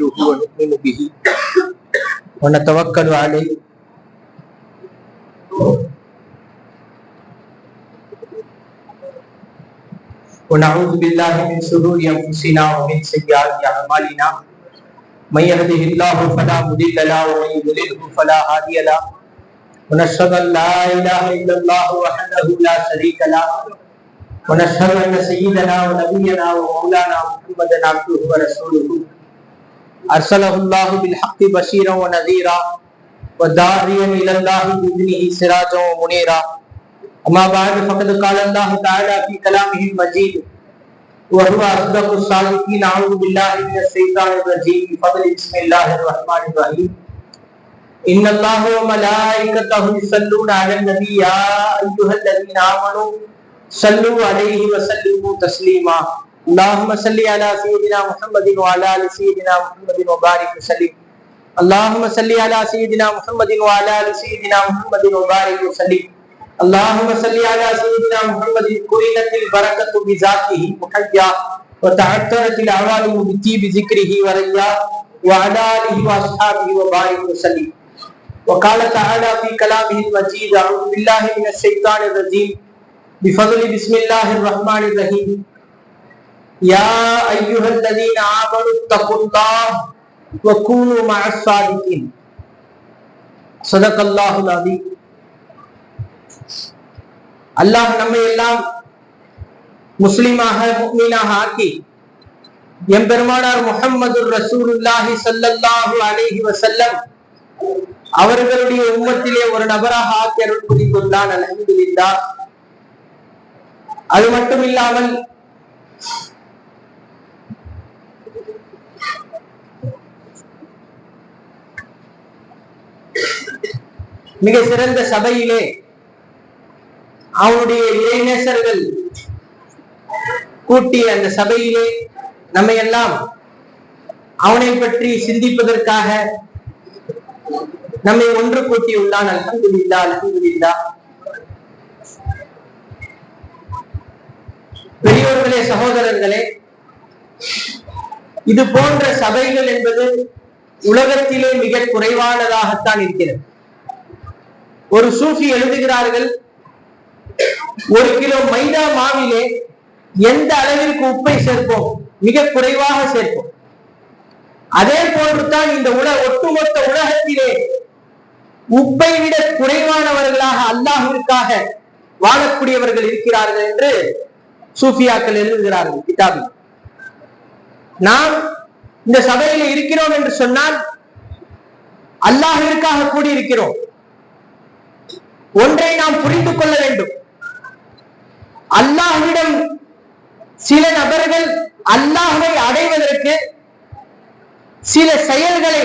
ونؤمن به ونتوكل عليه ونعوذ بالله من شرور انفسنا ومن سيئات اعمالنا من يهده الله فلا مضل له ومن يضلل فلا هادي له ونشهد ان لا اله الا الله وحده لا شريك له ونشهد ان سيدنا ونبينا ومولانا محمدا عبده ورسوله ارسله الله بالحق بشيرا ونذيرا وداعيا الى الله باذنه سراجا ومنيرا اما بعد فقد قال الله تعالى في كلامه المجيد وهو اصدق الصادقين اعوذ بالله من الشيطان الرجيم بفضل بسم الله الرحمن الرحيم ان الله وملائكته يصلون على النبي يا ايها الذين امنوا صلوا عليه وسلموا تسليما اللهم صل على سيدنا محمد وعلى ال سيدنا محمد وبارك وسلم اللهم صل على سيدنا محمد وعلى ال سيدنا محمد وبارك وسلم اللهم صل على سيدنا محمد كرينت البركة بذاته محيا وتعطرت العوالم بطيب ذكره وريا وعلى آله وأصحابه وبارك وسلم وقال تعالى في كلامه المجيد أعوذ بالله من الشيطان الرجيم بفضل بسم الله الرحمن الرحيم يا أيها الذين آمنوا اتقوا الله وكونوا مع الصادقين صدق الله العظيم. அல்லாஹ் நம்மை எல்லாம் முஸ்லிமாக முஃமினாக ஆக்கி எம்பெருமானார் முஹம்மது ரசூலுல்லாஹி ஸல்லல்லாஹு அலைஹி வஸல்லம் அவர்களுடைய உம்மத்திலே ஒரு நபராக ஆக்கி அருள் புரிந்துள்ளான். அல்ஹம்துலில்லாஹ். அது மட்டும் இல்லாமல் மிக சிறந்த சபையிலே அவனுடைய இறைநேசர்கள் கூட்டிய அந்த சபையிலே நம்மை எல்லாம் அவனை பற்றி சிந்திப்பதற்காக நம்மை ஒன்று கூட்டியுள்ளான். அல்ஹம்துலில்லாஹ் அல்ஹம்துலில்லாஹ். பெரியோர்களே, சகோதரர்களே, இது போன்ற சபைகள் என்பது உலகத்திலே மிக குறைவானதாகத்தான் இருக்கிறது. ஒரு சூஃபி எழுதுகிறார்கள், ஒரு கிலோ மைதா மாவிலே எந்த அளவிற்கு உப்பை சேர்ப்போம்? மிக குறைவாக சேர்ப்போம். அதே போன்றுதான் இந்த ஒட்டுமொத்த உலகத்திலே உப்பை விட குறைவானவர்களாக அல்லாஹ்விற்காக வாழக்கூடியவர்கள் இருக்கிறார்கள் என்று சூஃபியாக்கள் எழுதுகிறார்கள் கிதாபில். நாம் இந்த சபையில இருக்கிறோம் என்று சொன்னால் அல்லாஹ்விற்காக கூடியிருக்கிறோம். ஒன்றை நாம் புரிந்து கொள்ள வேண்டும். அல்லாஹ்விடம் சில நபர்கள் அல்லாஹ்வை அடைவதற்கு சில செயல்களை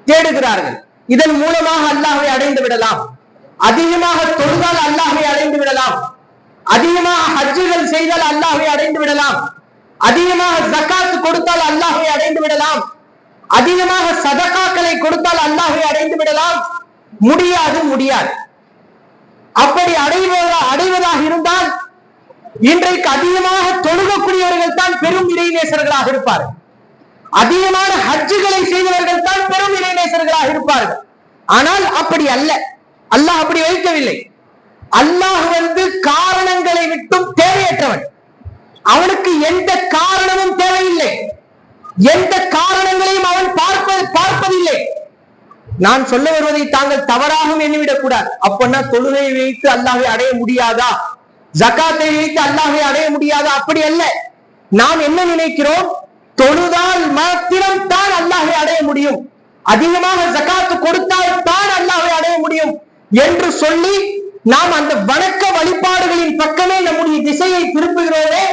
தேடுகிறார்கள். இதன் மூலமாக அல்லாஹ்வை அடைந்து விடலாம். அதிகமாக தொழுதால் அல்லாஹ்வை அடைந்து விடலாம். அதிகமாக ஹஜ்ஜுகள் செய்தால் அல்லாஹ்வை அடைந்து விடலாம். அதிகமாக ஜகாத் கொடுத்தால் அல்லாஹ்வை அடைந்து விடலாம். அதிகமாக சதகாக்களை கொடுத்தால் அல்லாஹ்வை அடைந்து விடலாம். முடியாது. அப்படி அடைவதாக இருந்தால் இன்றைக்கு அதிகமாக தொழுகக்கூடியவர்கள் தான் பெரும் இறைநேசர்களாக இருப்பார்கள். அதிகமான ஹஜ்ஜுகளை செய்தவர்கள் தான் பெரும் இறைநேசர்களாக இருப்பார்கள். ஆனால் அப்படி அல்ல. அல்லாஹ் அப்படி வைக்கவில்லை. அல்லாஹ் காரணங்களை விட்டும் தேவையற்றவன். அவனுக்கு எந்த காரணமும் தேவையில்லை. எந்த காரணங்களையும் அவன் பார்ப்பதில்லை. நான் சொல்ல வருவதை தாங்கள் தவறாகவும் எண்ணிவிடக் கூடாது. அப்பன்னா தொழுகையை வைத்து அல்லாஹ்வை அடைய முடியாதா, ஜகாத்தை வைத்து அல்லாஹ்வை அடைய முடியாதா? அப்படி அல்ல. நாம் என்ன நினைக்கிறோம்? தொழுதால் மாத்திரம் தான் அல்லாஹ்வை அடைய முடியும், அதிகமாக ஜகாத்து கொடுத்தால் தான் அல்லாஹ்வை அடைய முடியும் என்று சொல்லி நாம் அந்த வணக்க வழிபாடுகளின் பக்கமே நம்முடைய திசையை திருப்புகிறோமே,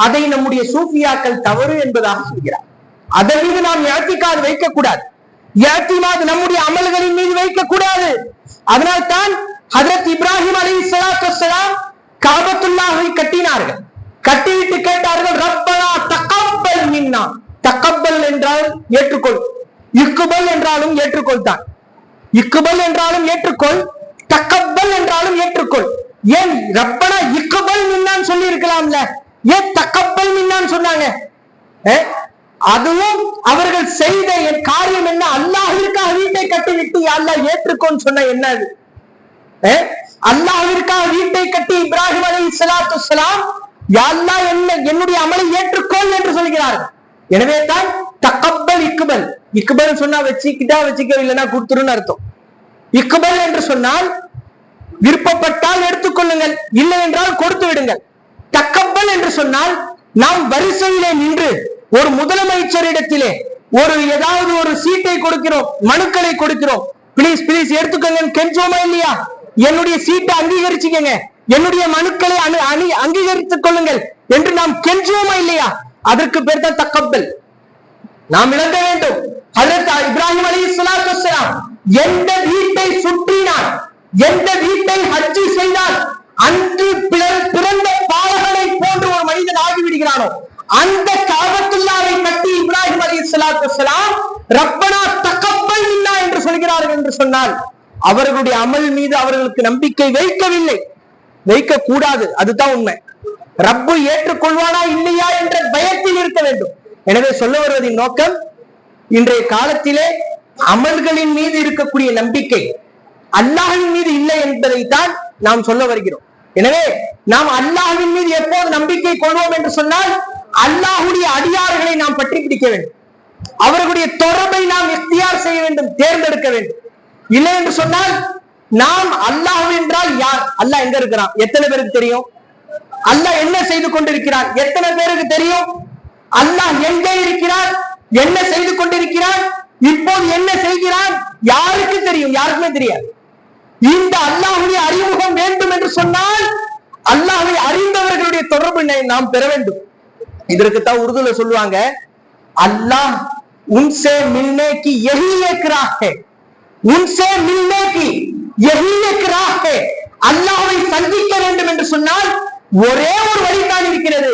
அதை நம்முடைய சூஃபியாக்கள் தவறு என்பதாக சொல்கிறார். அதன் மீது நாம் இஅ்திகாத் வைக்கக்கூடாது. இஅ்திமாத் நம்முடைய அமல்களின் மீது வைக்கக்கூடாது. அதனால் தான் ஹஜ்ரத் இப்ராஹிம் அலைஹிஸ்ஸலாத்து வஸ்ஸலாம் கஅபத்துல்லாஹை கட்டினார்கள். கட்டிவிட்டு கேட்டார்கள், ரப்பனா தகப்பல் மின்னா. தகப்பல் என்றால் ஏற்றுக்கொள், இக்பல் என்றாலும் ஏற்றுக்கொள் தான். இக்பல் என்றாலும் ஏற்றுக்கொள், தகப்பல் என்றாலும் ஏற்றுக்கொள். ஏன் ரப்பனா இக்பல் மின்னான்னு சொல்லி இருக்கலாம்ல, ஏன் தகப்பல் மின்னான்னு சொன்னாங்க? அதுவும் அவர்கள் செய்த காரியம் என்ன? அல்லாஹ்விற்காக வீட்டை கட்டிவிட்டு அல்லாஹ் ஏற்றுக்கோன்னு சொன்ன என்ன? அல்லாஹ்விற்காக வீட்டை கட்டி இப்ராஹிம் அலைஹிஸ்ஸலாத்து வஸ்ஸலாம் யா அல்லாஹ் என்னுடைய அமலை ஏற்றுக்கொள் என்று சொல்கிறார்கள். எனவே தான் தகப்பல் இக்பல். இக்பல் சொன்னா வச்சுக்கிட்டா வச்சுக்க, இல்லைன்னா கொடுத்துருன்னு அர்த்தம். இக்பல் என்று சொன்னால் விருப்பப்பட்டால் எடுத்துக்கொள்ளுங்கள், இல்லை என்றால் கொடுத்து விடுங்கள். தகப்பல் என்று சொன்னால் நாம் வரிசையிலே நின்று ஒரு முதலமைச்சரிடத்திலே ஏதாவது ஒரு சீட்டை கொடுக்கிறோம், மனுக்களை கொடுக்கிறோம், பிளீஸ் பிளீஸ் எடுத்துக்கோங்க கெஞ்சோமா இல்லையா? என்னுடைய சீட்டை அங்கீகரிச்சுக்கங்க, என்னுடைய மனுக்களை அங்கீகரித்துக் கொள்ளுங்கள் என்று நாம் கெஞ்சுவோமா இல்லையா? அதற்கு பேர் தான் தகப்பல். நாம் விளங்க வேண்டும். ஹஜ்ரத் இப்ராஹிம் அலைஹிஸ்ஸலாத்து வஸ்ஸலாம் எந்த வீட்டை சுற்றினார், எந்த வீட்டை ஹஜ் செய்தால் அன்று பிறந்த பாலகனை போன்று ஒரு மனிதன் ஆகிவிடுகிறானோ அந்த காபத்துல்லாவை கட்டி இப்ராஹிம் அலைஹிஸ்ஸலாத்து வஸ்ஸலாம் ரப்பனா தகப்பல் மின்னா என்று சொல்கிறார்கள் என்று சொன்னால் அவர்களுடைய அமல் மீது அவர்களுக்கு நம்பிக்கை வைக்கவில்லை, வைக்க கூடாது. அதுதான் உண்மை. ரப்பு ஏற்றுக்கொள்வானா இல்லையா என்ற பயத்தில் இருக்க வேண்டும். எனவே சொல்ல வருவதின் நோக்கம், இன்றைய காலத்திலே அமல்களின் மீது இருக்கக்கூடிய நம்பிக்கை அல்லாஹ்வின் மீது இல்லை என்பதைத்தான் நாம் சொல்ல வருகிறோம். எனவே நாம் அல்லாஹ்வின் மீது எப்போது நம்பிக்கை கொள்வோம் என்று சொன்னால் அல்லாஹ்வுடைய அடியார்களை நாம் பற்றி பிடிக்க வேண்டும், அவர்களுடைய தொடர்பை நாம் இக்தியார் செய்ய வேண்டும், தேர்ந்தெடுக்க வேண்டும். இல்லை என்று சொன்னால் நாம் அல்லாஹ் என்றால் யார், அல்லாஹ் எங்க இருக்கிறான் எத்தனை பேருக்கு தெரியும்? அல்லாஹ் என்ன செய்து கொண்டிருக்கிறார் எத்தனை பேருக்கு தெரியும்? அல்லாஹ் எங்கே இருக்கிறார், என்ன செய்து கொண்டிருக்கிறார், இப்போது என்ன செய்கிறான் யாருக்கு தெரியும்? யாருக்குமே தெரியாது. இந்த அல்லாஹ்வுடைய அறிமுகம் வேண்டும் என்று சொன்னால் அல்லாஹ்வை அறிந்தவர்களுடைய தொடர்பு நாம் பெற வேண்டும். இதற்குத்தான் உருதுல சொல்லுவாங்க, அல்லாஹ் உன்சே மில்னே கி யஹி ஏக் ராஹ் ஹை, உன்சே மில்னே கி யஹி ஏக் ராஹ் ஹை. அல்லாஹ்வை சந்திக்க வேண்டும் என்று சொன்னால் ஒரே ஒரு வழிதான் இருக்கிறது,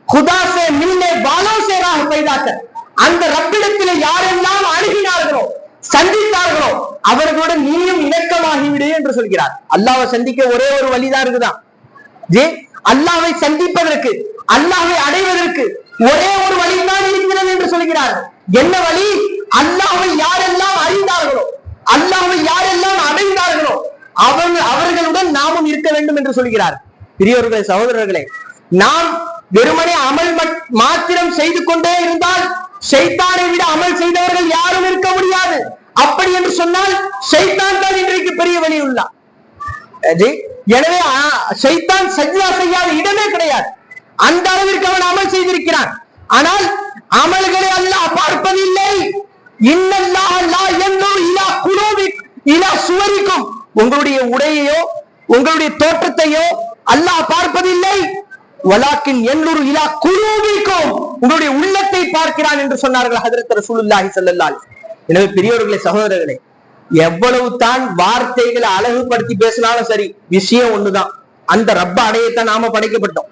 खुदा से मिलने वालों से राह पैदा कर. அந்த ரப்பிடத்திலே யாரெல்லாம் அணுகினார்களோ சந்தித்தார்களோ அவர்களுடன் நீயும் இணக்கமாகிவிடு என்று சொல்கிறார். அல்லாஹ்வை சந்திக்க ஒரே ஒரு வழிதான் இருக்குதான். அல்லாஹ்வை சந்திப்பதற்கு, அல்லாஹ்வை அடைவதற்கு ஒரே ஒரு வழிதான் இருக்கிறது என்று சொல்கிறார். என்ன வழி? அல்லாஹ்வை யாரெல்லாம் அறிந்தார்களோ, அல்லாஹ்வை யாரெல்லாம் அடைந்தார்களோ அவர்களுடன் நாமும் இருக்க வேண்டும் என்று சொல்கிறார். பெரியவர்களே, சகோதரர்களே, நாம் வெறுமனே அமல் மாத்திரம் செய்து கொண்டே இருந்தால் ஷைத்தானை விட அமல் செய்தவர்கள் யாரும் இருக்க முடியாது. அப்படி என்று சொன்னால் ஷைத்தான் தான் இன்றைக்கு பெரிய வழி உள்ளார். எனவே ஷைத்தான் சஜ்தா செய்யாத இடமே கிடையாது. அந்த அளவிற்கு அவன் அமல் செய்திருக்கிறான். ஆனால் அமல்களை அல்லாஹ் பார்ப்பதில்லை. இன்னல்லாஹ் லா யன்துரு இலா குலூபிக் இலா சுவரிக்கும். உங்களுடைய உடையையோ உங்களுடைய தோற்றத்தையோ அல்லாஹ் பார்ப்பதில்லை. வலாக்கின் யன்துரு இலா குலூபிக்கும், உங்களுடைய உள்ளத்தை பார்க்கிறான் என்று சொன்னார்கள் ஹஜ்ரத் ரசூலுல்லாஹி ஸல்லல்லாஹு அலைஹி வஸல்லம். எனவே பெரியவர்களே, சகோதரர்களே, எவ்வளவு தான் வார்த்தைகளை அழகுபடுத்தி பேசினாலும் சரி, விஷயம் ஒண்ணுதான். அந்த ரப்ப அடையத்தான் நாம படைக்கப்பட்டோம்.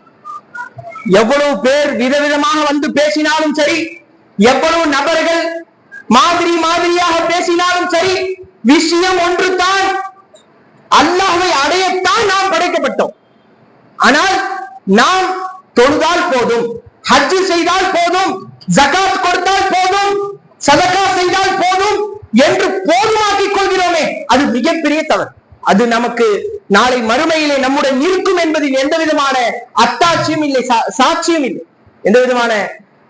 எவ்வளவு பேர் விதவிதமாக வந்து பேசினாலும் சரி, எவ்வளவு நபர்கள் மாதிரியாக பேசினாலும் சரி, விஷயம் ஒன்று தான், அல்லாஹ்வை அடையத்தான் நாம் படைக்கப்பட்டோம். ஆனால் நாம் தொழுதால் போதும், ஹஜ் செய்தால் போதும், ஜகாத் கொடுத்தால் போதும், சதகா செய்தால் போதும் என்று போதுமாக்கிக் கொள்கிறோமே, அது மிகப்பெரிய தவறு. அது நமக்கு நாளை மறுமையிலே நம்முடன் இருக்கும் என்பதில் எந்த விதமான அத்தாட்சியும் இல்லை, சாட்சியும் இல்லை. எந்த விதமான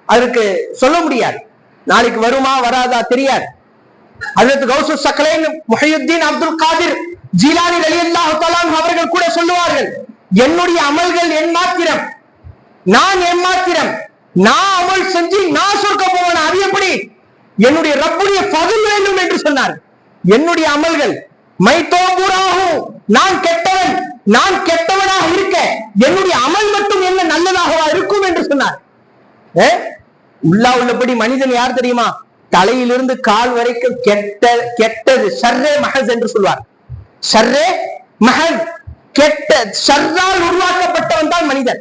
அதற்கு சொல்ல முடியாது. நாளைக்கு வருமா வராதா தெரியாது. ஹஜ்ரத் கௌஸ் ஸக்லைன் முஹியுத்தீன் அப்துல் காதிர் ஜீலானி ரலியல்லாஹு தஆலா அவர்கள் கூட சொல்லுவார்கள், என்னுடைய அமல்கள் என் மாத்திரம், நான் என் மாத்திரம், நான் அமல் செஞ்சு நான் சொர்க்கம் போவேன். அது எப்படி? என்னுடைய ரப்புடைய ஃபضل வேண்டும் என்று சொன்னார். என்னுடைய அமல்கள் மைத்தோபுராகும், நான் கெட்டவன், நான் கெட்டவனாக இருக்க என்னுடைய அமல் மட்டும் என்ன நல்லதாகவா இருக்கும் என்று சொன்னார். உள்ளபடி மனிதன் யார் தெரியுமா? தலையிலிருந்து கால் வரைக்கும் கெட்டது ஷர்ரே மஹஸ் என்று சொல்வார். ஷர்ரே மஹஸ், கெட்ட ஷர்ரால் உருவாக்கப்பட்டவன் தான் மனிதன்.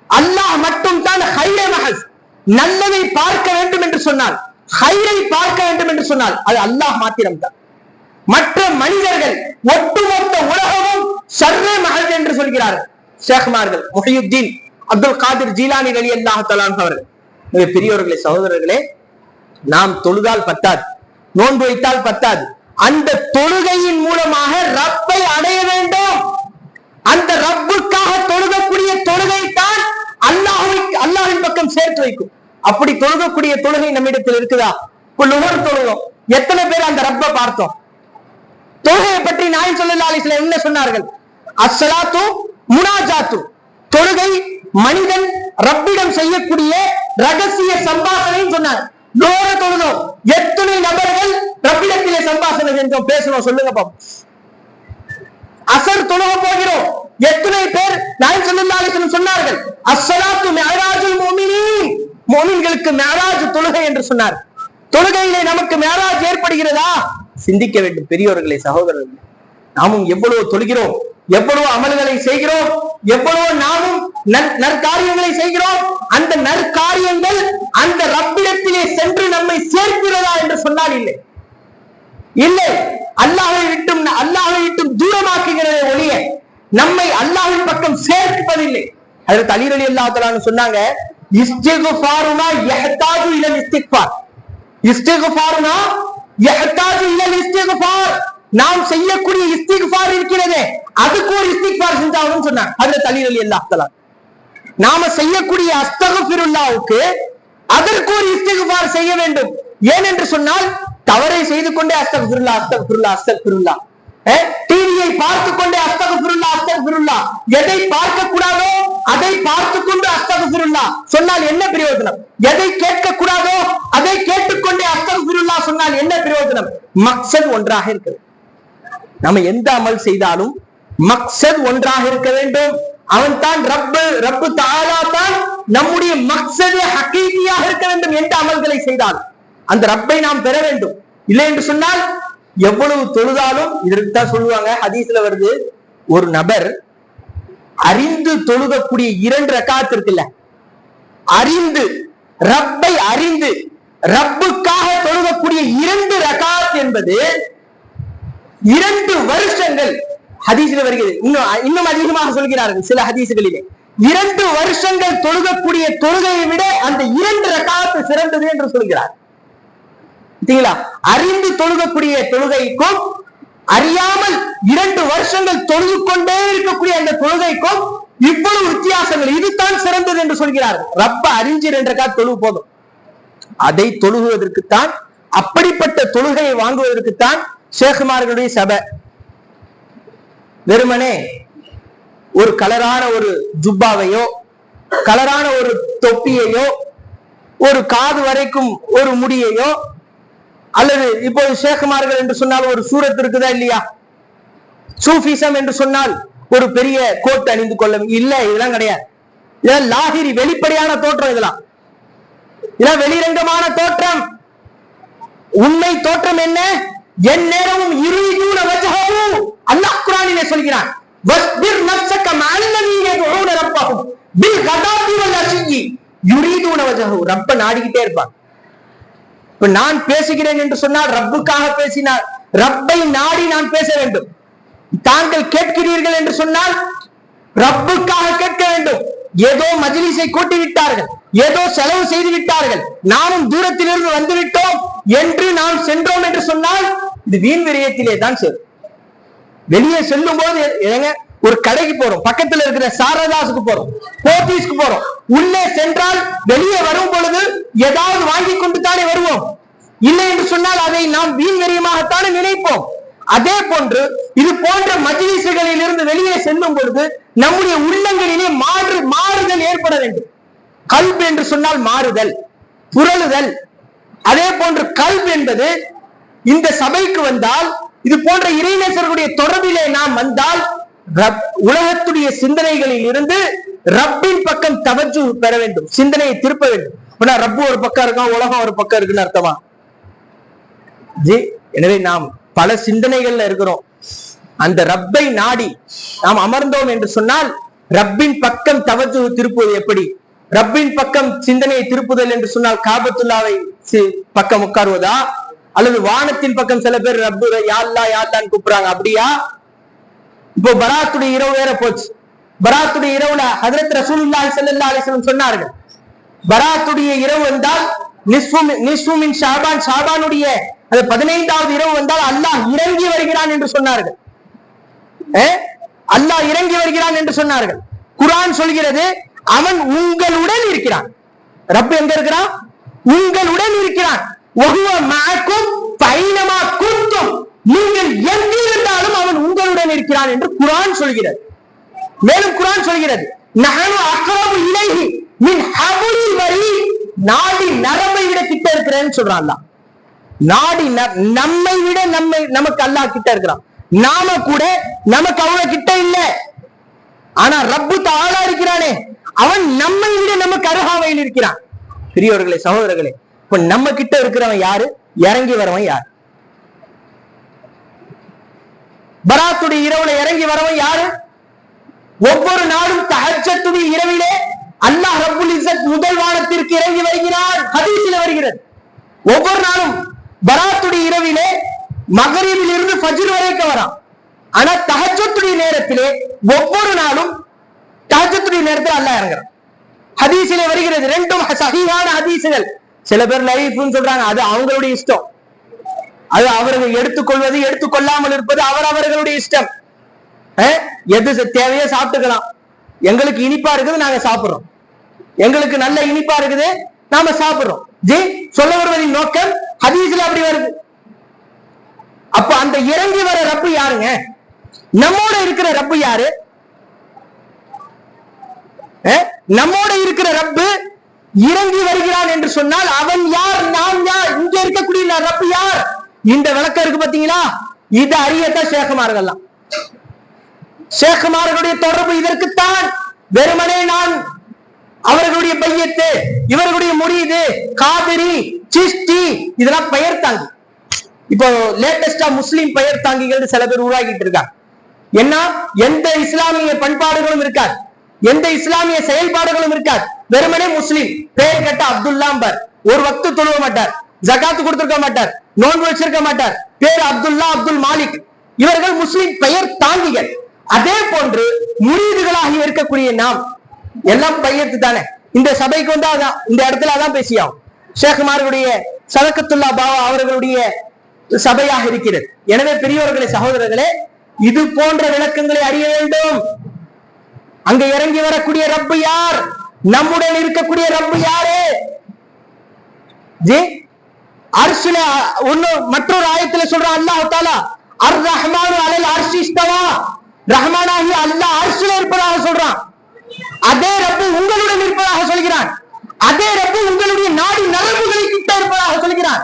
அல்லாஹ் மட்டும் தான் ஹைரே மஹஸ், நல்லதை பார்க்க வேண்டும் என்று சொன்னால், ஹைரை பார்க்க வேண்டும் என்று சொன்னால் அது அல்லாஹ் மாத்திரம் தான். மற்ற மனிதர்கள் ஒட்டுமொத்த உலகமும் ஷர்ரே மஹஸ் என்று சொல்கிறார்கள் ஷேக்மார்கள். முஹியுத்தீன் அப்துல் காதிர் ஜீலானி ரலியல்லாஹு தஆலா அவர்கள் பெரியவர்களே, சகோதரர்களே, நாம் தொழுதால் பத்தாது, நோன்பு வைத்தால் பத்தாது. அந்த தொழுகையின் மூலமாக ரப்பை அடைய வேண்டும். அந்த ரப்புக்காக தொழுகக்கூடிய தொழுகை தான் அல்லாஹ்வின் பக்கம் சேர்த்து வைக்கும். அப்படி தொழுகக்கூடிய தொழுகை நம்மிடத்தில் இருக்குதா? லுஹர் தொழுகிறோம், எத்தனை பேர் அந்த ரப்பை பார்த்தோம்? தொழுகையை பற்றி நாயகம் ஸல்லல்லாஹு அலைஹி வஸல்லம் என்ன சொன்னார்கள்? அஸ்ஸலாத்து முனாஜாத்து, தொழுகை மனிதன் ரப்பிடம் செய்யக்கூடிய ரகசிய சம்பாஷணைன்னு சொன்னார். தொழுதோம், எத்தனை நபர்கள் ரப்பிடத்திலே சம்பாஷணை செஞ்சோம், பேசணும், சொல்லுங்க பாப்போம். அசர் தொழுக போகிறோம், எத்தனை பேர் நாயகம் ஸல்லல்லாஹு அலைஹி வஸல்லம் சொன்னார்கள், அஸ்ஸலாத்து மிஅராஜுல் முஃமினீன், முஃமின்களுக்கு மிஅராஜ் தொழுகை என்று சொன்னார். தொழுகையிலே நமக்கு மிஅராஜ் ஏற்படுகிறதா? சிந்திக்க வேண்டும் பெரியோர்களே, சகோதரர்களே. நாமும் எவ்வளவு தொழுகிறோம், எவ்வளவு அமல்களை செய்கிறோம், எவ்வளவு நாமும் நற்காரியங்களை செய்கிறோம். அந்த நற்காரியங்கள் அந்த ரப்பிடத்திலே சென்று நம்மை சேர்க்கிறதா என்று சொன்னால் இல்லை, இல்லை. அல்லாஹ்வை விட்டும் தூரமாக்குகிறதே ஒழிய நம்மை அல்லாஹ்வின் பக்கம் சேர்ப்பதில்லை. ஹஜ்ரத் அலி ரலியல்லாஹு தஆலா சொன்னாங்க, இஸ்திக்ஃபாருனா யஹ்தாஜு இலல் இஸ்திக்ஃபார், இஸ்திக்ஃபாருனா யஹ்தாஜு இலல் இஸ்திக்ஃபார், நாம் செய்யக்கூடிய இஸ்திக்ஃபார் இருக்கிறதே அதுக்கு ஒரு இஸ்திக்ஃபார் செஞ்சாகணும்னு சொன்னாங்க ஹஜ்ரத் அலி ரலியல்லாஹு தஆலா. நாம செய்யக்கூடிய அஸ்தக்ஃபிருல்லாஹ்வுக்கு அதற்கு ஒரு இஸ்திக்ஃபார் செய்ய வேண்டும். ஏனென்று சொன்னால் தவறை செய்து கொண்டே அஸ்தக்ஃபிருல்லாஹ் அஸ்தக்ஃபிருல்லாஹ் அஸ்தக்ஃபிருல்லாஹ், டிவியை பார்த்து கொண்டே அஸ்தக்ஃபிருல்லாஹ் அஸ்தக்ஃபிருல்லாஹ், எதை பார்க்க கூடாதோ அதை பார்த்து கொண்டு அஸ்தக்ஃபிருல்லாஹ் சொன்னால் என்ன பிரயோஜனம்? எதை கேட்க கூடாதோ அதை கேட்டுக்கொண்டே அஸ்தக்ஃபிருல்லாஹ் சொன்னால் என்ன பிரயோஜனம்? மக்சத் ஒன்றாக இருக்கிறது. நம்ம எந்த அமல் செய்தாலும் மக்சத் ஒன்றாக இருக்க வேண்டும். அவன் தான் ரப்பு தஆலா தான் நம்முடைய மக்சது ஹகீகியாக இருக்க வேண்டும். எந்த அமல்களை செய்தால் அந்த ரப்பை நாம் பெற வேண்டும். இல்லை என்று சொன்னால் எவ்வளவு தொழுதாலும், இதற்குத்தான் சொல்லுவாங்க, ஹதீஸ்ல வருது, ஒரு நபர் அறிந்து தொழுகக்கூடிய 2 ரக்காத் இருக்குல்ல, அறிந்து ரப்பை அறிந்து ரப்புக்காக தொழுகக்கூடிய 2 ரக்காத் என்பது 2 வருஷங்கள், ஹதீஸ்ல வருகிறது. இன்னும் அதிகமாக சொல்கிறார்கள் சில ஹதீசுகளிலே, 2 வருஷங்கள் தொழுகக்கூடிய தொழுகையை விட அந்த 2 ரக்காத் சிறந்தது என்று சொல்கிறார். அறிந்து தொழுகக்கூடிய தொழுகைக்கும் அறியாமல் 2 வருஷங்கள் தொழுது கொண்டே இருக்கக்கூடிய அந்த தொழுகைக்கும் இவ்வளவு வித்தியாசங்கள், இதுதான் சிறந்தது என்று சொல்கிறார். ரப்ப அறிஞ்சு 2 ரக்காத் தொழுகு போதும். அதை தொழுகுவதற்குத்தான், அப்படிப்பட்ட தொழுகையை வாங்குவதற்குத்தான் ஷேகுமார்களுடைய சபை. வெறுமனே ஒரு கலரான ஒரு ஜுப்பாவையோ கலரான ஒரு தொப்பியையோ ஒரு காது வரைக்கும் ஒரு முடியையோ, அல்லது இப்போது ஷேகுமார்கள் என்று சொன்னால் ஒரு சூரத் இருக்குதா இல்லையா, சூஃபிசம் என்று சொன்னால் ஒரு பெரிய கோட் அணிந்து கொள்ள இல்ல, இதெல்லாம் கிடையாது. இதெல்லாம் லாகிரி, வெளிப்படையான தோற்றம். இதெல்லாம் வெளிரங்கமான தோற்றம். உண்மை தோற்றம் என்ன? என் நேரமும் யுரீதுன வஜ்ஹஹு, அல்லாஹ் குர்ஆனிலே சொல்கிறான், வஸ்பிர் நஃப்ஸக மஅல்லதீன யதுஊன ரப்பஹும் பில் கதாத்தி வல் அஷியி யுரீதுன வஜ்ஹஹு, ரப்ப நாடிக்கிட்டே இருப்பாங்க. இப்ப நான் பேசுகிறேன் என்று சொன்னால் ரப்புக்காக பேசினார், ரப்பை நாடி நான் பேச வேண்டும். தாங்கள் கேட்கிறீர்கள் என்று சொன்னால் ரப்புக்காக கேட்க வேண்டும். ஏதோ மஜ்லிஸை கூட்டி விட்டார்கள், ஏதோ செலவு செய்து விட்டார்கள், நாமும் தூரத்திலிருந்து வந்து விட்டோம் என்று நாம் சென்றோம் என்று சொன்னால் இது வீண் விரயத்திலே தான் சேரும். வெளியே செல்லும் போது ஒரு கடைக்கு போறோம், பக்கத்துல இருக்கிற சாரதாசுக்கு போறோம், போத்தீஸ்க்கு போறோம், உள்ளே சென்றால் வெளியே வரும் பொழுது ஏதாவது வாங்கி கொண்டு தானே வருவோம். இல்லை என்று சொன்னால் அதை நாம் வீண் விரயமாகத்தானே நினைப்போம். அதே போன்று இது போன்ற மஜ்லிஸ்களில் இருந்து வெளியே செல்லும் பொழுது நம்முடைய உள்ளங்களிலே மாறுதல் ஏற்பட வேண்டும். கல்ப் என்று சொன்னால் மாறுதல், புரளுதல். அதே போன்று கல்ப் என்பது இந்த சபைக்கு வந்தால், இது போன்ற இறைநேசர்களுடைய தொடர்பிலே நாம் வந்தால் உலகத்துடைய சிந்தனைகளில் இருந்து ரப்பின் பக்கம் தவஜ்ஜு பெற வேண்டும், சிந்தனையை திருப்ப வேண்டும். ரப்பு ஒரு பக்கம் இருக்கான், உலகம் ஒரு பக்கம் இருக்குன்னு அர்த்தமா? எனவே நாம் பல சிந்தனைகள்ல இருக்கிறோம். அந்த ரப்பை நாடி நாம் அமர்ந்தோம் என்று சொன்னால் ரப்பின் பக்கம் தவஜ்ஜு திருப்புவது எப்படி? ரப்பின் பக்கம் சிந்தனையை திருப்புதல் என்று சொன்னால் காபத்துல்லாவை பக்கம் உட்காருவதா, அல்லது வானத்தின் பக்கம் சில பேர் ரப்பு யாழ்லா யாழ்லான்னு கூப்பிடுறாங்க, அப்படியா? இப்போ பராத்துடைய இரவு வேற போச்சு. பராத்துடைய இரவுல ஹஜ்ரத் ரசூலுல்லாஹி ஸல்லல்லாஹு அலைஹி வஸல்லம் சொன்னார்கள், பராத்துடைய இரவு வந்தால் நிஸ்ஃபுமின் ஷாபான், ஷாபானுடைய அது 15வது இரவு வந்தால் அல்லாஹ் இறங்கி வருகிறான் என்று சொன்னார்கள். அல்லாஹ் இறங்கி வருகிறான் என்று சொன்னார்கள். குர்ஆன் சொல்கிறது அவன் உங்களுடன் இருக்கிறான். ரப் எங்க இருக்கிறான்? உங்களுடன் இருக்கிறான். வஹுவ மஅக்கும் ஃபைனமா குன்தும், நீங்கள் எங்கிருந்தாலும் அவன் உங்களுடன் இருக்கிறான் என்று குர்ஆன் சொல்கிறது. மேலும் குர்ஆன் சொல்கிறது நஹனு அக்ரபு இலைஹி மின் ஹப்லில் வரீத், நாடி நரம்பை விட கிட்ட இருக்கிறேன்னு சொல்றான் அல்லாஹ். நாடி நம்மை விட நமக்கு அல்லாஹ் கிட்ட இருக்கிறான். நாம கூட நமக்கு அவ்வளவு கிட்ட இல்ல. ஆனா ரப்பு தஆலா இருக்கிறானே, அவன் நம்மை விட நமக்கு அருகாமையில் இருக்கிறான். பெரியவர்களே, சகோதரர்களே, இப்ப நம்ம கிட்ட இருக்கிறவன் யாரு? இறங்கி வரவன் யாரு? பராத்துடைய இரவுல இறங்கி வரவன் யாரு? ஒவ்வொரு நாளும் தஹஜ்ஜத்துடைய இரவிலே அல்லாஹ் ரப்புல் இஸ்ஸத் முதல் வானத்திற்கு இறங்கி வருகிறான். ஹதீஸில் வருகிறது. ஒவ்வொரு நாளும் பராத்துடைய இரவிலே மகரிபில் இருந்து ஃபஜ்ர் வரைக்கும் வரான். ஆனா தஹஜ்ஜத்துடைய நேரத்திலே ஒவ்வொரு நாளும் தஹஜ்ஜத்துடைய நேரத்தில் அல்லாஹ் இறங்குறான். ஹதீஸிலே வருகிறது. ரெண்டும் சஹீஹான ஹதீஸுகள். சில பேர் லைஃப்னு சொல்றாங்க, அது அவங்களுடைய இஷ்டம். அது அவர்கள் எடுத்துக்கொள்வது எடுத்துக்கொள்ளாமல் இருப்பது அவர்களுடைய இஷ்டம். எது தேவையோ சாப்பிட்டுக்கலாம். எங்களுக்கு இனிப்பா இருக்குது, நாங்க சாப்பிடுறோம். எங்களுக்கு நல்ல இனிப்பா இருக்குது, நாம சாப்பிடுறோம். ஜி சொல்ல வருவதின் நோக்கம் ஹதீஸ்ல அப்படி வருது. அப்ப அந்த இறங்கி வர ரப்பு யாருங்க? நம்மோட இருக்கிற ரப்பு யாரு? நம்மோட இருக்கிற ரப்பு இறங்கி வருகிறான் என்று சொன்னால் அவன் யார், நாம் யார்? இங்க இருக்கக்கூடிய ரப்பு யார்? இந்த விளக்கம் இருக்கு பாத்தீங்களா? இது அறியத்தான் சேகமார்கள்லாம். ஷேகுமார்களுடைய தொடர்பு இதற்குத்தான். வெறுமனே நான் அவர்களுடைய பையத்து, இவர்களுடைய முரீது, காதிரி, சிஸ்டி, இதெல்லாம் பெயர் தாங்கி. இப்போ லேட்டஸ்டா முஸ்லிம் பெயர் தாங்கிகள் சில பேர் உருவாக்கிட்டு இருக்காங்க. என்ன, எந்த இஸ்லாமிய பண்பாடுகளும் இருக்காது, எந்த இஸ்லாமிய செயல்பாடுகளும் இருக்காது. வெறுமனே முஸ்லிம் பெயர் கேட்ட அப்துல்லாம்பர், ஒரு வக்து தொழுவ மாட்டார், ஜகாத்து கொடுத்திருக்க மாட்டார், நோன்பு வச்சிருக்க மாட்டார், பேர் அப்துல்லா, அப்துல் மாலிக். இவர்கள் முஸ்லிம் பெயர் தாங்கிகள். அதே போன்று முரீதுகளாகி இருக்கக்கூடிய நாம் எல்லாம் பையத்து தானே. இந்த சபைக்கு வந்து அதான், இந்த இடத்துல அதான் பேசியாகும். ஷேகுமார்களுடைய சதகத்துல்லா பாவா அவர்களுடைய சபையாக இருக்கிறது. எனவே பெரியவர்களே, சகோதரர்களே, இது போன்ற விளக்கங்களை அறிய வேண்டும். அங்க இறங்கி வரக்கூடிய ரப்பு யார்? நம்முடன் இருக்கக்கூடிய ரப்பு யாரு? ஜி அர்ஷ்ல மற்றொரு ஆயத்துல சொல்ற அல்லாஹ் தஆலா அர் ரஹ்மானு அலல் அர்ஷி இஸ்தவா, ரஹ்மானாகி அல்லாஹ் அர்ஷ்ல இருப்பதாக சொல்றான். அதே ரப்பு உங்களுடன் இருப்பதாக சொல்கிறான். அதே ரப்பு உங்களுடைய நாடி நரம்புகளை கிட்ட இருப்பதாக சொல்கிறான்.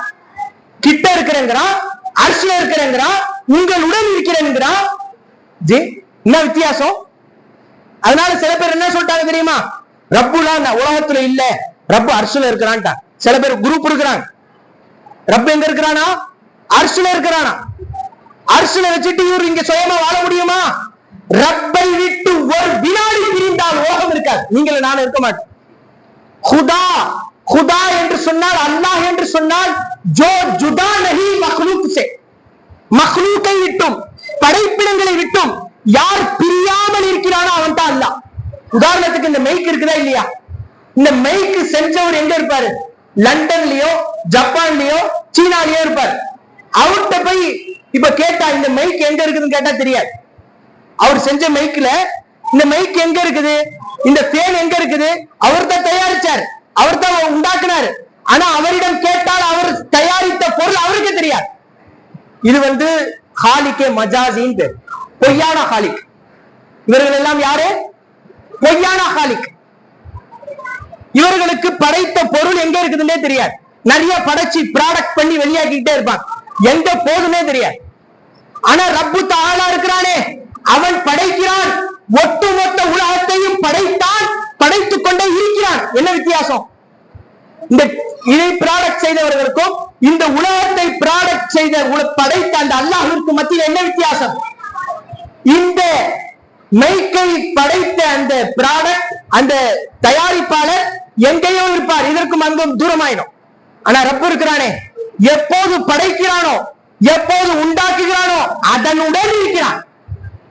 கிட்ட இருக்கிறேங்கிறான், அர்ஷ்ல இருக்கிறேங்கிறான், உங்களுடன் இருக்கிறேங்கிறான். ஜி என்ன வித்தியாசம்? அதனால சில பேர் என்ன சொல்லிட்டாங்க தெரியுமா? ரப்புலாம் உலகத்துல இல்ல, ரப்பு அர்ஷ்ல இருக்கிறான்டா. சில பேர் குரூப் இருக்கிறாங்க. ரப்பு எங்க இருக்கிறானா? அர்ஷ்ல இருக்கிறானா? அர்ஷ்ல வச்சுட்டு இவர் இங்க சுயமா வாழ முடியுமா? ரப்பை விட்டு ஒரு வினாடி பிரிந்தால் உலகம் இருக்காது. நீங்கள நான் இருக்க மாட்டேன். खुदा खुदा என்று சொன்னால், அல்லாஹ் என்று சொன்னால் ஜோ ஜுதா நஹி மக்லூக் से, மக்லூக்கை விட்டும் படைப்பினங்களை விட்டும் யார் பிரியாமல் இருக்கிறானோ அவன் தான் அல்லாஹ். உதாரணத்துக்கு இந்த மைக் இருக்குதா இல்லையா? இந்த மைக் செஞ்சவர் எங்க இருப்பாரு? லண்டன்லயோ, ஜப்பான்லயோ, சீனாலயோ இருப்பார். அவர்கிட்ட போய் இப்ப கேட்டா இந்த மைக் எங்க இருக்குதுன்னு கேட்டா தெரியாது. அவர் செஞ்ச மைக்ல இந்த மைக் எங்க இருக்குது, இந்த ஃபேன் எங்க இருக்குது, அவர் தான் தயாரிச்சார், அவர் தான் உண்டாக்குனாரு. ஆனா அவரிடம் கேட்டால் அவர் தயாரித்த பொருள் அவருக்கு தெரியாது. இது வந்து ஹாலிக்கே மஜாசின் பேர், பொய்யான ஹாலிக். இவர்கள் எல்லாம் யாரு? பொய்யான ஹாலிக். இவர்களுக்கு படைத்த பொருள் எங்க இருக்குதுன்னே தெரியாது. நிறைய படைச்சு ப்ராடக்ட் பண்ணி வெளியாக்கிட்டே இருப்பாங்க, எங்க போகுதுன்னே தெரியாது. ஆனா ரப்பு தஆலா இருக்கிறானே, அவன் படைக்கிறான், ஒட்டுமொத்த உலகத்தையும் படைத்தான், படைத்துக் கொண்டே இருக்கிறான். என்ன வித்தியாசம்? இந்த இதை ப்ராடக்ட் செய்தவர்களுக்கும் இந்த உலகத்தை ப்ராடக்ட் செய்த படைத்த அந்த அல்லாஹ்விற்கு மத்தியில் என்ன வித்தியாசம்? இந்த மைக்கை படைத்த அந்த ப்ராடக்ட், அந்த தயாரிப்பாளர் எங்கேயோ இருப்பார், இதற்கும் அங்கும் தூரமாயிடும். ஆனா ரப்பு இருக்கிறானே, எப்போது படைக்கிறானோ, எப்போது உண்டாக்குகிறானோ அதனுடன் இருக்கிறான்.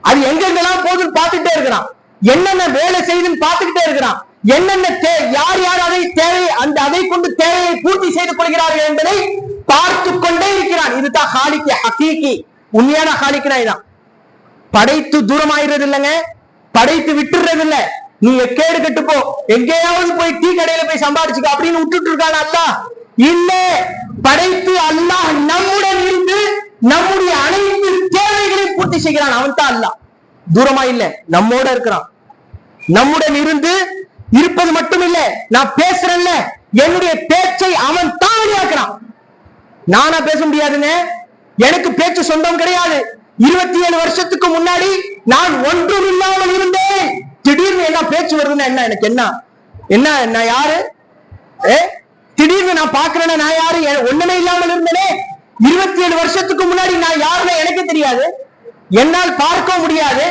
அது எங்கெங்கெல்லாம் போதுன்னு பார்த்துட்டே இருக்கிறான், என்னென்ன வேலை செய்துன்னு பார்த்துக்கிட்டே இருக்கிறான். என்னென்ன யார் யார் அதை கொண்டு தேவையை பூர்த்தி செய்து கொள்கிறார்கள் என்பதை பார்த்து கொண்டே இருக்கிறான். இதுதான் ஹாலிக் ஹகீகி, உண்மையான ஹாலிக்னா இதான். படைத்து தூரமாயிறது இல்லைங்க, படைத்து விட்டுறது இல்ல. நீ எக்கேடு கட்டு போ, எங்கேயாவது போய் டீ கடையில போய் சம்பாதிச்சுக்க அப்படின்னு விட்டுட்டு இருக்கான் அல்லாஹ் இல்ல. படைத்து அல்லாஹ் நம்முடன் இருந்து நம்முடைய அனைத்து தேவைகளையும் பூர்த்தி செய்கிறான். அவன் தான் அல்லாஹ், தூரமா இல்ல, நம்மோட இருக்கிறான். நம்முடன் இருந்து இருப்பது மட்டும் இல்ல, நான் பேசுறேன்ல, என்னுடைய பேச்சை அவன் தான் வெளியாக்குறான். நானா பேச முடியாதுங்க, எனக்கு பேச்சு சொந்தம் கிடையாது. 27 வருஷத்துக்கு முன்னாடி நான் ஒன்றும் இல்லாமல் இருந்தேன். திடீர்னு என்ன பேச்சு வருதுன்னா என்ன, எனக்கு என்ன நான் யாரு? திடீர்னு நான் பாக்குறேன்னா நான் யாரு? ஒண்ணுமே இல்லாமல் இருந்தேனே. 27 வருஷத்துக்கு முன்னாடி நான் யாருன்னு எனக்கு தெரியாது. என்னால் பார்க்க முடியாது,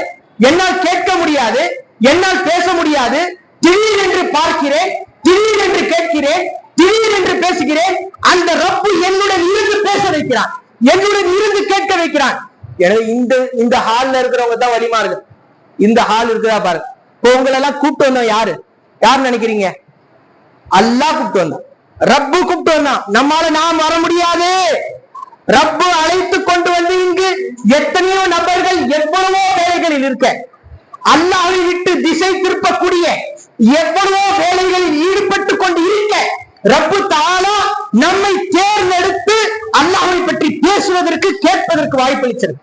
என்னால் கேட்க முடியாது, என்னால் பேச முடியாது. திடீரென்று பார்க்கிறேன், திடீரென்று கேட்கிறேன், திடீரென்று பேசுகிறேன். அந்த ரப்பு என்னுடன் இருந்து பேச வைக்கிறான், என்னுடன் இருந்து கேட்க வைக்கிறான். எனவே இந்த ஹால்ல இருக்கிறவங்க தான் வலிமார்கள். இந்த ஹால் இருக்குதா பாருங்க. இப்போ உங்களை எல்லாம் கூப்பிட்டு வந்தோம் யாரு நினைக்கிறீங்க? அல்லாஹ் கூப்பிட்டு வந்தான், ரப்பு கூப்பிட்டு வந்தான். நம்மால நாம் வர முடியாது. ரப்பு அழைத்து கொண்டு வந்து இங்கு எத்தனையோ நபர்கள் எவ்வளவோ வேலைகளில் இருக்க, அல்லாஹ்வை விட்டு திசை திருப்பக்கூடிய எவ்வளவோ வேலைகளில் ஈடுபட்டு கொண்டு இருக்க, ரப்பு தஆலா நம்மை தேர்ந்தெடுத்து அல்லாஹ்வை பற்றி பேசுவதற்கு கேட்பதற்கு வாய்ப்பளிச்சிருக்கு.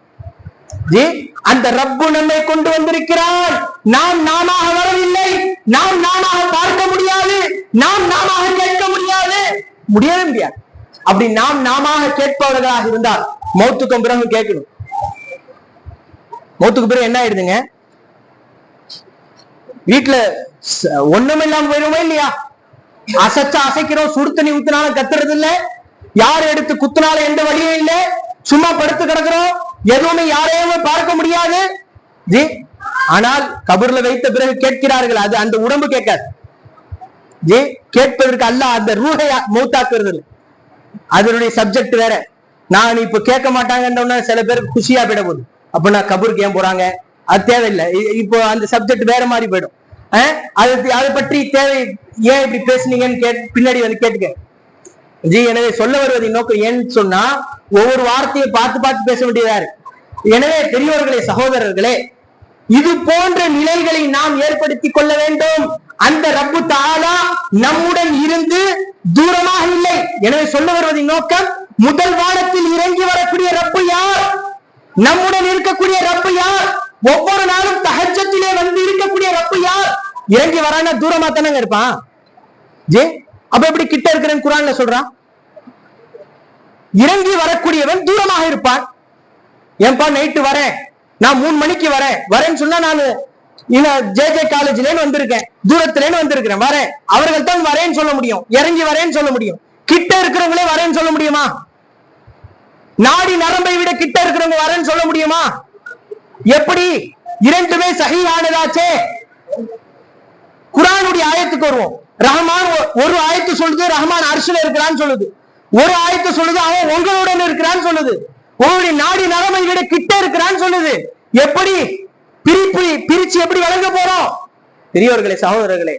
அந்த ரப்பு நம்மை கொண்டு வந்திருக்கிறான். நாம் நாமாக வரவில்லை, நாம் நாமாக பார்க்க முடியாது, நாம் நாமாக கேட்க முடியாது, முடியவே முடியாது. அப்படி நாம் நாமாக கேட்பவர்களாக இருந்தால் மௌத்துக்கு பிறகு கேட்கணும். மௌத்துக்கு பிறகு என்ன ஆயிடுதுங்க? வீட்டுல ஒண்ணுமே இல்லாம போயிடுவோமா இல்லையா? அசைக்கிறோம், சுடு தண்ணி ஊத்தினாலும் கத்துறது இல்ல, யார் எடுத்து குத்துனாலும் எந்த வழியும் இல்லை, சும்மா படுத்து கிடக்கிறோம், எதுவுமே யாரையுமே பார்க்க முடியாது. ஆனால் கபர்ல வைத்த பிறகு கேட்கிறார்கள், அது அந்த உடம்பு கேட்காது. கேட்பதற்கு அல்லாஹ் அந்த ரூஹை மௌத்தாக்குறது இல்லை, அதனுடைய சப்ஜெக்ட் வேற. நான் இப்ப கேட்க மாட்டாங்கன்னு சில பேருக்கு குஷியா போயிட போகுது. அப்ப நான் கபருக்கு ஏன் போறாங்க, அது தேவையில்லை. இப்போ அந்த சப்ஜெக்ட் வேற மாதிரி போயிடும். அதை பற்றி தேவை, ஏன் இப்படி பேசுனீங்கன்னு பின்னாடி வந்து கேட்டுக்க. எனவே சொல்ல வருவதை நோக்கம் ஏன்னு சொன்னா ஒவ்வொரு வார்த்தையை பார்த்து பார்த்து பேச வேண்டியதா இருக்கு. எனவே பெரியவர்களே, சகோதரர்களே, இது போன்ற நிலைகளை நாம் ஏற்படுத்திக் கொள்ள வேண்டும். அந்த ரப்பு தஆலா நம்முடன் இருந்து தூரமாக இல்லை. எனவே சொல்ல வருவதின் நோக்கம், முதல் வானத்தில் இறங்கி வரக்கூடிய ரப்பு யார்? நம்முடன் இருக்கக்கூடிய ரப்பு யார்? ஒவ்வொரு நாளும் தஹஜ்ஜத்திலே வந்து இருக்கக்கூடிய ரப்பு யார்? இறங்கி வரானா தூரமா தானே இருப்பான். அப்ப எப்படி கிட்ட இருக்கிறேன்னு குர்ஆன்ல சொல்றான்? இறங்கி வரக்கூடியவன் தூரமாக இருப்பான். ஏன்பா நைட்டு வரேன், நான் 3 மணிக்கு வரேன்னு சொன்னா, நான் JJ காலேஜ்ல வந்திருக்கேன், தூரத்துல வந்திருக்கிறேன், வரேன். அவர்கள் தான் வரேன்னு சொல்ல முடியும், இறங்கி வரேன்னு சொல்ல முடியும். கிட்ட இருக்கிறவங்களே வரேன்னு சொல்ல முடியுமா? நாடி நரம்பை விட கிட்ட இருக்கிறவங்க வரேன்னு சொல்ல முடியுமா? எப்படி? இரண்டுமே சஹீஹானதாச்சே. குர்ஆனுடைய ஆயத்துக்கு வருவோம். ரஹ்மான் ஒரு ஆயத்து சொல்லுது ரஹ்மான் அர்ஷ்ல இருக்கிறான்னு சொல்லுது, ஒரு ஆயத்து சொல்லுது அவன் உங்களுடன் இருக்கிறான்னு சொல்லுது, உங்களுடைய நாடி நரம்பை விட கிட்ட இருக்கிறான்னு சொல்லுது. எப்படி பிரிச்சு எப்படி வழங்க போறோம்? பெரியவர்களே, சகோதரர்களே,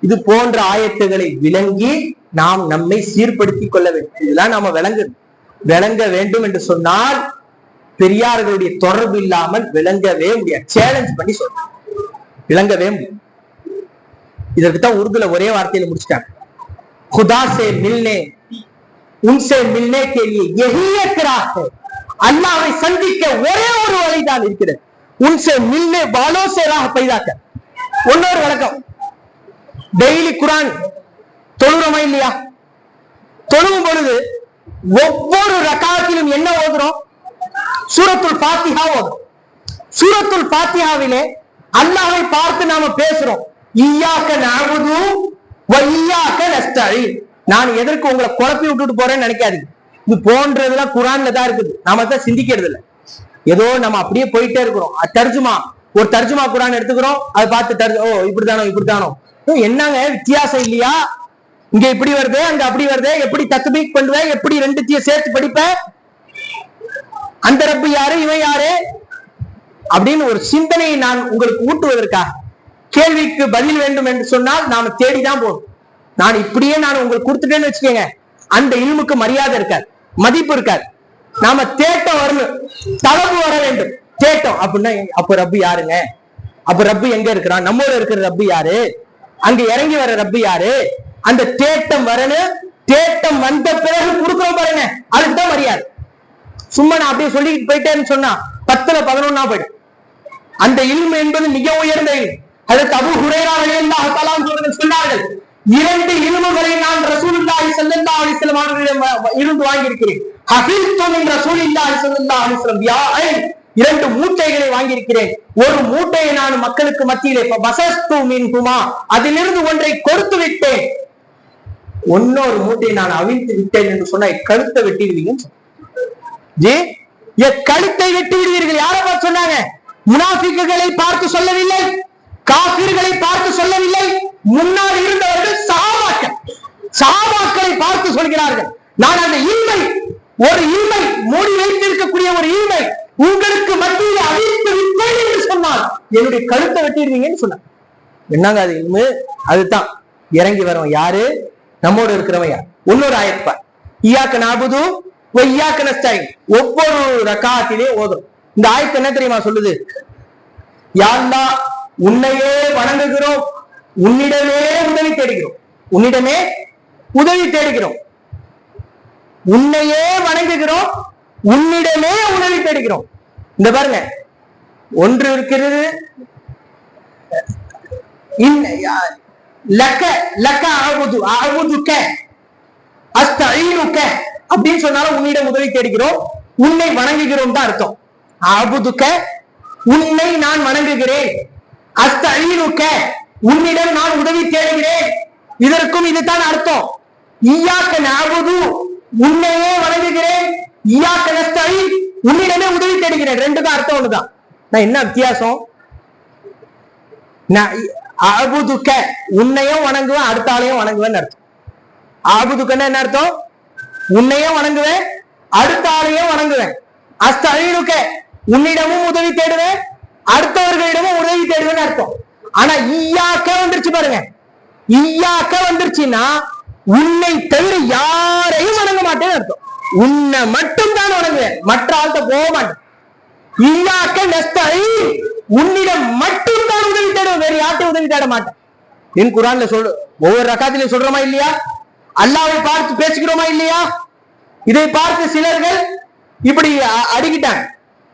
இது போன்ற ஆயத்துகளை விளங்கி நாம் நம்மை சீர்படுத்திக் கொள்ள வேண்டும். இதெல்லாம் நாம விளங்க வேண்டும் என்று சொன்னால் பெரியார்களுடைய தொடர்பு இல்லாமல் விளங்கவே முடியாது. சேலஞ்ச் பண்ணி சொல்ற விளங்கவே முடியும். இதற்குத்தான் உருதுல ஒரே வார்த்தையில முடிச்சுட்டாங்க, खुदा से मिलने उनसे मिलने के लिए यही एक राह है. அல்லாஹ்வை சந்திக்க ஒரே ஒரு வழிதான் இருக்கிறது. उनसे मिलने वालों से राह पैदा कर. இன்னொரு வழக்கம், டெய்லி குர்ஆன் தொழுறோமா இல்லையா? தொழும் பொழுது ஒவ்வொரு ரக்காத்திலும் என்ன ஓதுறோம்? சூரத்துல் ஃபாத்திஹா ஓதுறோம். சூரத்துல் ஃபாத்திஹாவிலே அல்லாஹ்வை பார்த்து நாம பேசுறோம், இய்யாக நஅபுது வ இய்யாக நஸ்தஈன். நான் எதற்கு உங்களை குழப்பி விட்டுட்டு போறேன்னு நினைக்காதீங்க. இது போன்றதெல்லாம் குர்ஆன்ல தான் இருக்குது, நாம தான் சிந்திக்கிறது இல்லை. ஏதோ நம்ம அப்படியே போயிட்டே இருக்கிறோம். ஒரு தர்ஜுமா குர்ஆன் எடுத்துக்கிறோம், அதை பார்த்து ஓ இப்படித்தானோ என்னங்க வித்தியாசம் இல்லையா? இங்க இப்படி வருது, அங்க அப்படி வருது, எப்படி தக்பீர் பண்ணுவேன், எப்படி ரெண்டுத்தையும் சேர்த்து படிப்ப, அந்த ரப்பு யாரு, இவன் யாரு அப்படின்னு ஒரு சிந்தனையை நான் உங்களுக்கு ஊட்டுவதற்காக கேள்விக்கு பதில் வேண்டும் என்று சொன்னால் நாம தேடிதான் போகணும். நான் இப்படியே நான் உங்களுக்கு கொடுத்துட்டேன்னு வச்சுக்கோங்க, அந்த இல்முக்கு மரியாதை இருக்காது, மதிப்பு இருக்காது. நாம தேட்டம் வரணும், தளவு வர வேண்டும். தேட்டம் அப்படின்னா அப்ப ரப்பு யாருங்க, அப்ப ரப்பு எங்க இருக்கிறான், நம்மோட இருக்கிற ரப்பு யாரு, அங்க இறங்கி வர ரப்பு யாரு, அந்த தேட்டம் வரணும். தேட்டம் வந்த பிறகு கொடுக்கிறோம் பாருங்க, அதுக்குதான் மரியாதை. சும்மா நான் அப்படியே சொல்லிட்டு போயிட்டேன்னு சொன்னா 10ல 11 போயிடும். அந்த இல்மு என்பது மிக உயர்ந்த இல்மு. அதற்கு அபூ ஹுரைரா ரலியல்லாஹு தஆலா அவர்கள் சொன்னார்கள், 2 இல்முகளை நான் ரசூலுல்லாஹி ஸல்லல்லாஹு அலைஹி வஸல்லம் அவர்களிடம் இருந்து வாங்கி இருக்கிறேன். ஹஃபில்து மின் ரசூலில்லாஹி ஸல்லல்லாஹு அலைஹி வஸல்லம் யாஐன், 2 மூட்டைகளை வாங்கி இருக்கிறேன். ஒரு மூட்டையை நான் மக்களுக்கு மத்தியிலே பஸஸ்து மின்ஹுமா, அதிலிருந்து ஒன்றை கொடுத்து விட்டேன், இன்னொரு மூட்டையை நான் அவிழ்த்து விட்டேன் என்று சொன்ன கழுத்தை வெட்டிடுவீங்க. கழுத்தை வெட்டி விடுவீர்கள். யாரை பார்த்து சொன்னாங்க? முனாஃபிக்குகளை பார்த்து சொல்லவில்லை, காபிர்களை பார்த்து சொல்லவில்லை, முன்னால் இருந்தவர்கள் சஹாபாக்களை பார்த்து சொல்கிறார்கள். நான் அந்த இல்மை, ஒரு இல்மை மூடி வைத்திருக்கக்கூடிய ஒரு இல்மை உங்களுக்கு மத்தியில் அவிழ்த்து விட்டேன் என்று சொன்னால் என்னுடைய கழுத்தை வெட்டிடுவீங்கன்னு சொன்னாங்க. என்னங்க அது இல்மு? அதுதான் இறங்கி வரவன் யாரு, நம்மோடு இருக்கிறவன் யார். இன்னொரு ஆயத், இய்யாக நஅபுது வ இய்யாக நஸ்தஈன், ஒவ்வொரு ரக்காத்திலே ஓதும். இந்த ஆயத்து என்ன தெரியுமா சொல்லுது? யா அல்லாஹ், உன்னையே வணங்குகிறோம், உன்னிடமே உதவி தேடுகிறோம், உன்னிடமே உதவி தேடுகிறோம், உன்னையே வணங்குகிறோம், உன்னிடமே உதவி தேடுகிறோம். இந்த பாருங்க, ஒன்று இருக்கிறது லக்க லக்க அஅபுது அஅபுதுக அஸ்தஈனுக அப்படின்னு சொன்னாலும் உன்னிடம் உதவி தேடுகிறோம், உன்னை வணங்குகிறோம் தான் அர்த்தம். அஅபுதுக, உன்னை நான் வணங்குகிறேன், அஸ்தஈனுக, உன்னிடம் நான் உதவி தேடுகிறேன், இதற்கும் இதுதான் அர்த்தம். இய்யாக நஅபுது, உன்னையே வணங்குகிறேன், இய்யாக நஸ்தஈன், உன்னிடமே உதவி தேடுகிறேன். ரெண்டுக்கும் அர்த்தம் ஒண்ணுதான். நான் என்ன வித்தியாசம்? அஅபுதுக, உன்னையும் வணங்குவேன், அடுத்த ஆளையும் வணங்குவேன் அர்த்தம். அஅபுதுகன்னா என்ன அர்த்தம்? உன்னையும் வணங்குவேன், அடுத்த ஆளையும் வணங்குவேன். அஸ்தஈனுக, உன்னிடமும் உதவி தேடுவேன், அடுத்தவர்களிடமும் உதவி தேடுவேன் அர்த்தம். ஆனா இய்யாக வந்துருச்சு பாருங்க, இய்யாக வந்துருச்சுன்னா உன்னை தவிர யாரையும் வணங்க மாட்டேன்னு அர்த்தம். உன்னை மட்டும் தான் வணங்குவேன், மற்ற ஆள்கிட்ட போக மாட்டேன். இய்யாக நஸ்தஈன், உன்னிடம் மட்டும் தான் உதவி தேடுவேன், வேற யார்ட்டையும் உதவி தேட மாட்டேன். என் குர்ஆன்ல சொல்லு, ஒவ்வொரு ரக்காத்திலையும் சொல்றோமா இல்லையா? அல்லாஹ்வை பார்த்து பேசுகிறோமா இல்லையா? இதை பார்த்து சிலர்கள் இப்படி அடிக்கிட்டாங்க.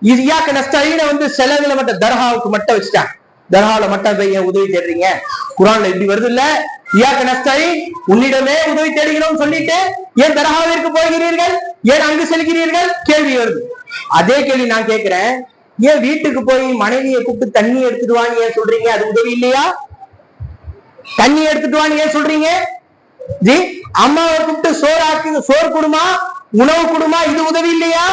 இய்யாக நஸ்தஈனை வந்து சிலர்களை மட்டும் தர்ஹாவுக்கு மட்டும் வச்சுட்டாங்க. தர்ஹால மட்டும் ஏன் உதவி தேடுறீங்க? குர்ஆன்ல இப்படி வருது இல்ல, இய்யாக நஸ்தஈன், உன்னிடமே உதவி தேடுகிறோம் சொல்லிட்டு ஏன் தர்ஹாவிற்கு போகிறீர்கள், ஏன் அங்கு செல்கிறீர்கள் கேள்வி வருது. அதே கேள்வி நான் கேட்கிறேன், ஏன் வீட்டுக்கு போய் மனைவியை கூப்பிட்டு தண்ணி எடுத்துட்டு வான்னு ஏன் சொல்றீங்க? அது உதவி இல்லையா? தண்ணி எடுத்துட்டு வான்னு ஏன் சொல்றீங்க? ஜி, அம்மாவை கூப்பிட்டு சோறு கொடுமா, உணவு கொடுமா, இது உதவி இல்லையா?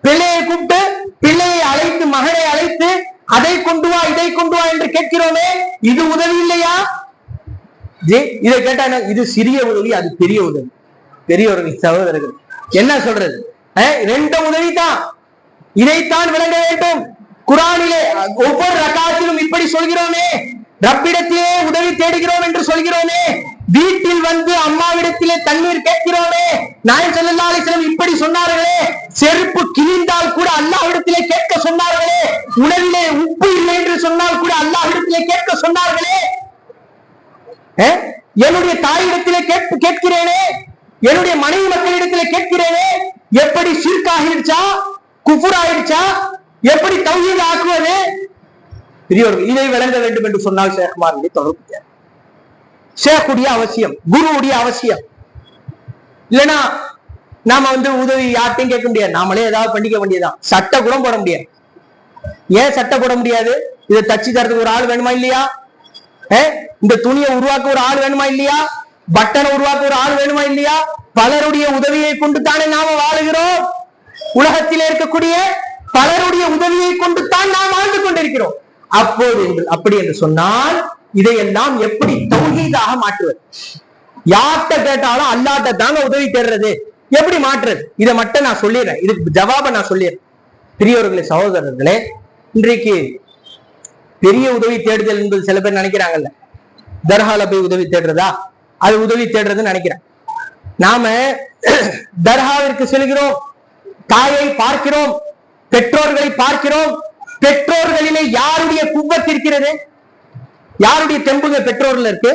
பிள்ளையை கூப்பிட்டு, பிள்ளையை அழைத்து, மகனை அழைத்து அதை கொண்டு வா இதை கொண்டு வா என்று கேட்கிறோமே, இது உதவி இல்லையா? ஜி, இதை கேட்டா இது சிறிய உதவி, அது பெரிய உதவி. பெரியவர்கள் சகோதரர்கள் என்ன சொல்றது? 2 உதவி தான், இதைத்தான் விளங்க வேண்டும். குர்ஆனிலே ஒவ்வொரு ரக்காத்திலும் இப்படி சொல்கிறோமே, ரப்பிடத்திலே உதவி தேடுகிறோம் என்று சொல்கிறோமே, வீட்டில் வந்து அம்மாவிடத்திலே தண்ணீர் கேட்கிறோமே, நாயகம் ஸல்லல்லாஹு அலைஹி வஸல்லம் இப்படி சொன்னார்களே, செருப்பு கிழிந்தால் கூட அல்லாஹ்விடத்திலே கேட்க சொன்னார்களே, உணவிலே உப்பு இல்லை என்று சொன்னால் கூட அல்லாஹ்விடத்திலே கேட்க சொன்னார்களே, என்னுடைய தாயிடத்திலே கேட்கிறேனே, என்னுடைய மனைவி மக்களிடத்திலே கேட்கிறேனே, எப்படி ஷிர்க் ஆகிடுச்சா, குஃபுர் ஆயிடுச்சா, எப்படி தௌஹீத் ஆக்குவது? பெரியவர்கள் இதை விளங்க வேண்டும் என்று சொன்னால் ஷேக்மாருடைய தொடர்பு தேவை, ஷேக்குடைய அவசியம், குருவுடைய அவசியம். இல்லைன்னா நாம வந்து உதவி யார்ட்டையும் கேட்க முடியாது, நாமளே ஏதாவது பண்ணிக்க வேண்டியதுதான். சட்டை கூட போட முடியாது. ஏன் சட்டை போட முடியாது? இதை தச்சு தரதுக்கு ஒரு ஆள் வேணுமா இல்லையா? இந்த துணியை உருவாக்க ஒரு ஆள் வேணுமா இல்லையா? பட்டனை உருவாக்க ஒரு ஆள் வேணுமா இல்லையா? பலருடைய உதவியை கொண்டு தானே நாம வாழுகிறோம். உலகத்திலே இருக்கக்கூடிய பலருடைய உதவியை கொண்டு தான் நாம் வாழ்ந்து கொண்டிருக்கிறோம். அப்போது அப்படி என்று சொன்னால் இதையெல்லாம் எப்படி தௌஹீதாக மாற்றுவது? யார்கிட்ட கேட்டாலும் அல்லாஹ்ட்ட தாங்க உதவி தேடுறது, எப்படி மாற்றுறது? இதை மட்டும் நான் சொல்லிடுறேன், இதுக்கு ஜவாபை நான் சொல்லிடுறேன். பெரியவர்களே, சகோதரர்களே, இன்றைக்கு பெரிய உதவி தேடுதல் என்பது சில பேர் நினைக்கிறாங்கல்ல, தர்கால போய் உதவி தேடுறதா, அது உதவி தேடுறதுன்னு நினைக்கிறேன். நாம தர்காவிற்கு செல்கிறோம், தாயை பார்க்கிறோம், பெற்றோர்களை பார்க்கிறோம். பெற்றோர்களிலே யாருடைய குவத் இருக்கிறது? யாருடைய தெம்புங்க பெற்றோர்கள் இருக்கு?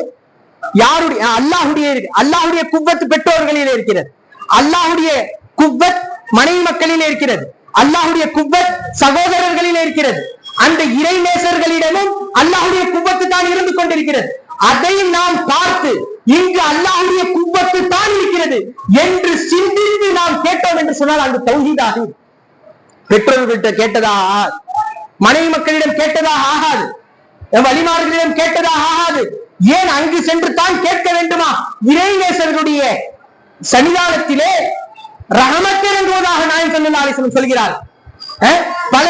யாருடைய? அல்லாஹுடைய குவத் பெற்றோர்களிலே இருக்கிறது. அல்லாஹுடைய குவத் மனைவி மக்களிலே இருக்கிறது. அல்லாஹுடைய குவத் சகோதரர்களிலே இருக்கிறது. அந்த இறை நேசர்களிடமும் அல்லாஹுடைய குவத்து தான் இருந்து கொண்டிருக்கிறது. அதை நாம் பார்த்து இங்கு அல்லாஹுடைய குவத்து தான் இருக்கிறது என்று சிந்தித்து நாம் கேட்டோம் என்று சொன்னால் அந்த தௌஹீதாக. பெற்றோர்கள்ட்ட கேட்டதாக ஆகாது, மனைவி மக்களிடம் கேட்டதாக ஆகாது, வலிமார்களிடம் கேட்டதாக ஆகாது. ஏன் அங்கு சென்று தான் கேட்க வேண்டுமா? இறைநேசர்களுடைய சன்னிதானத்திலே ரஹமத் இறங்குவதாக நாயகம் ஸல்லல்லாஹு அலைஹி வஸல்லம் சொல்கிறார். பல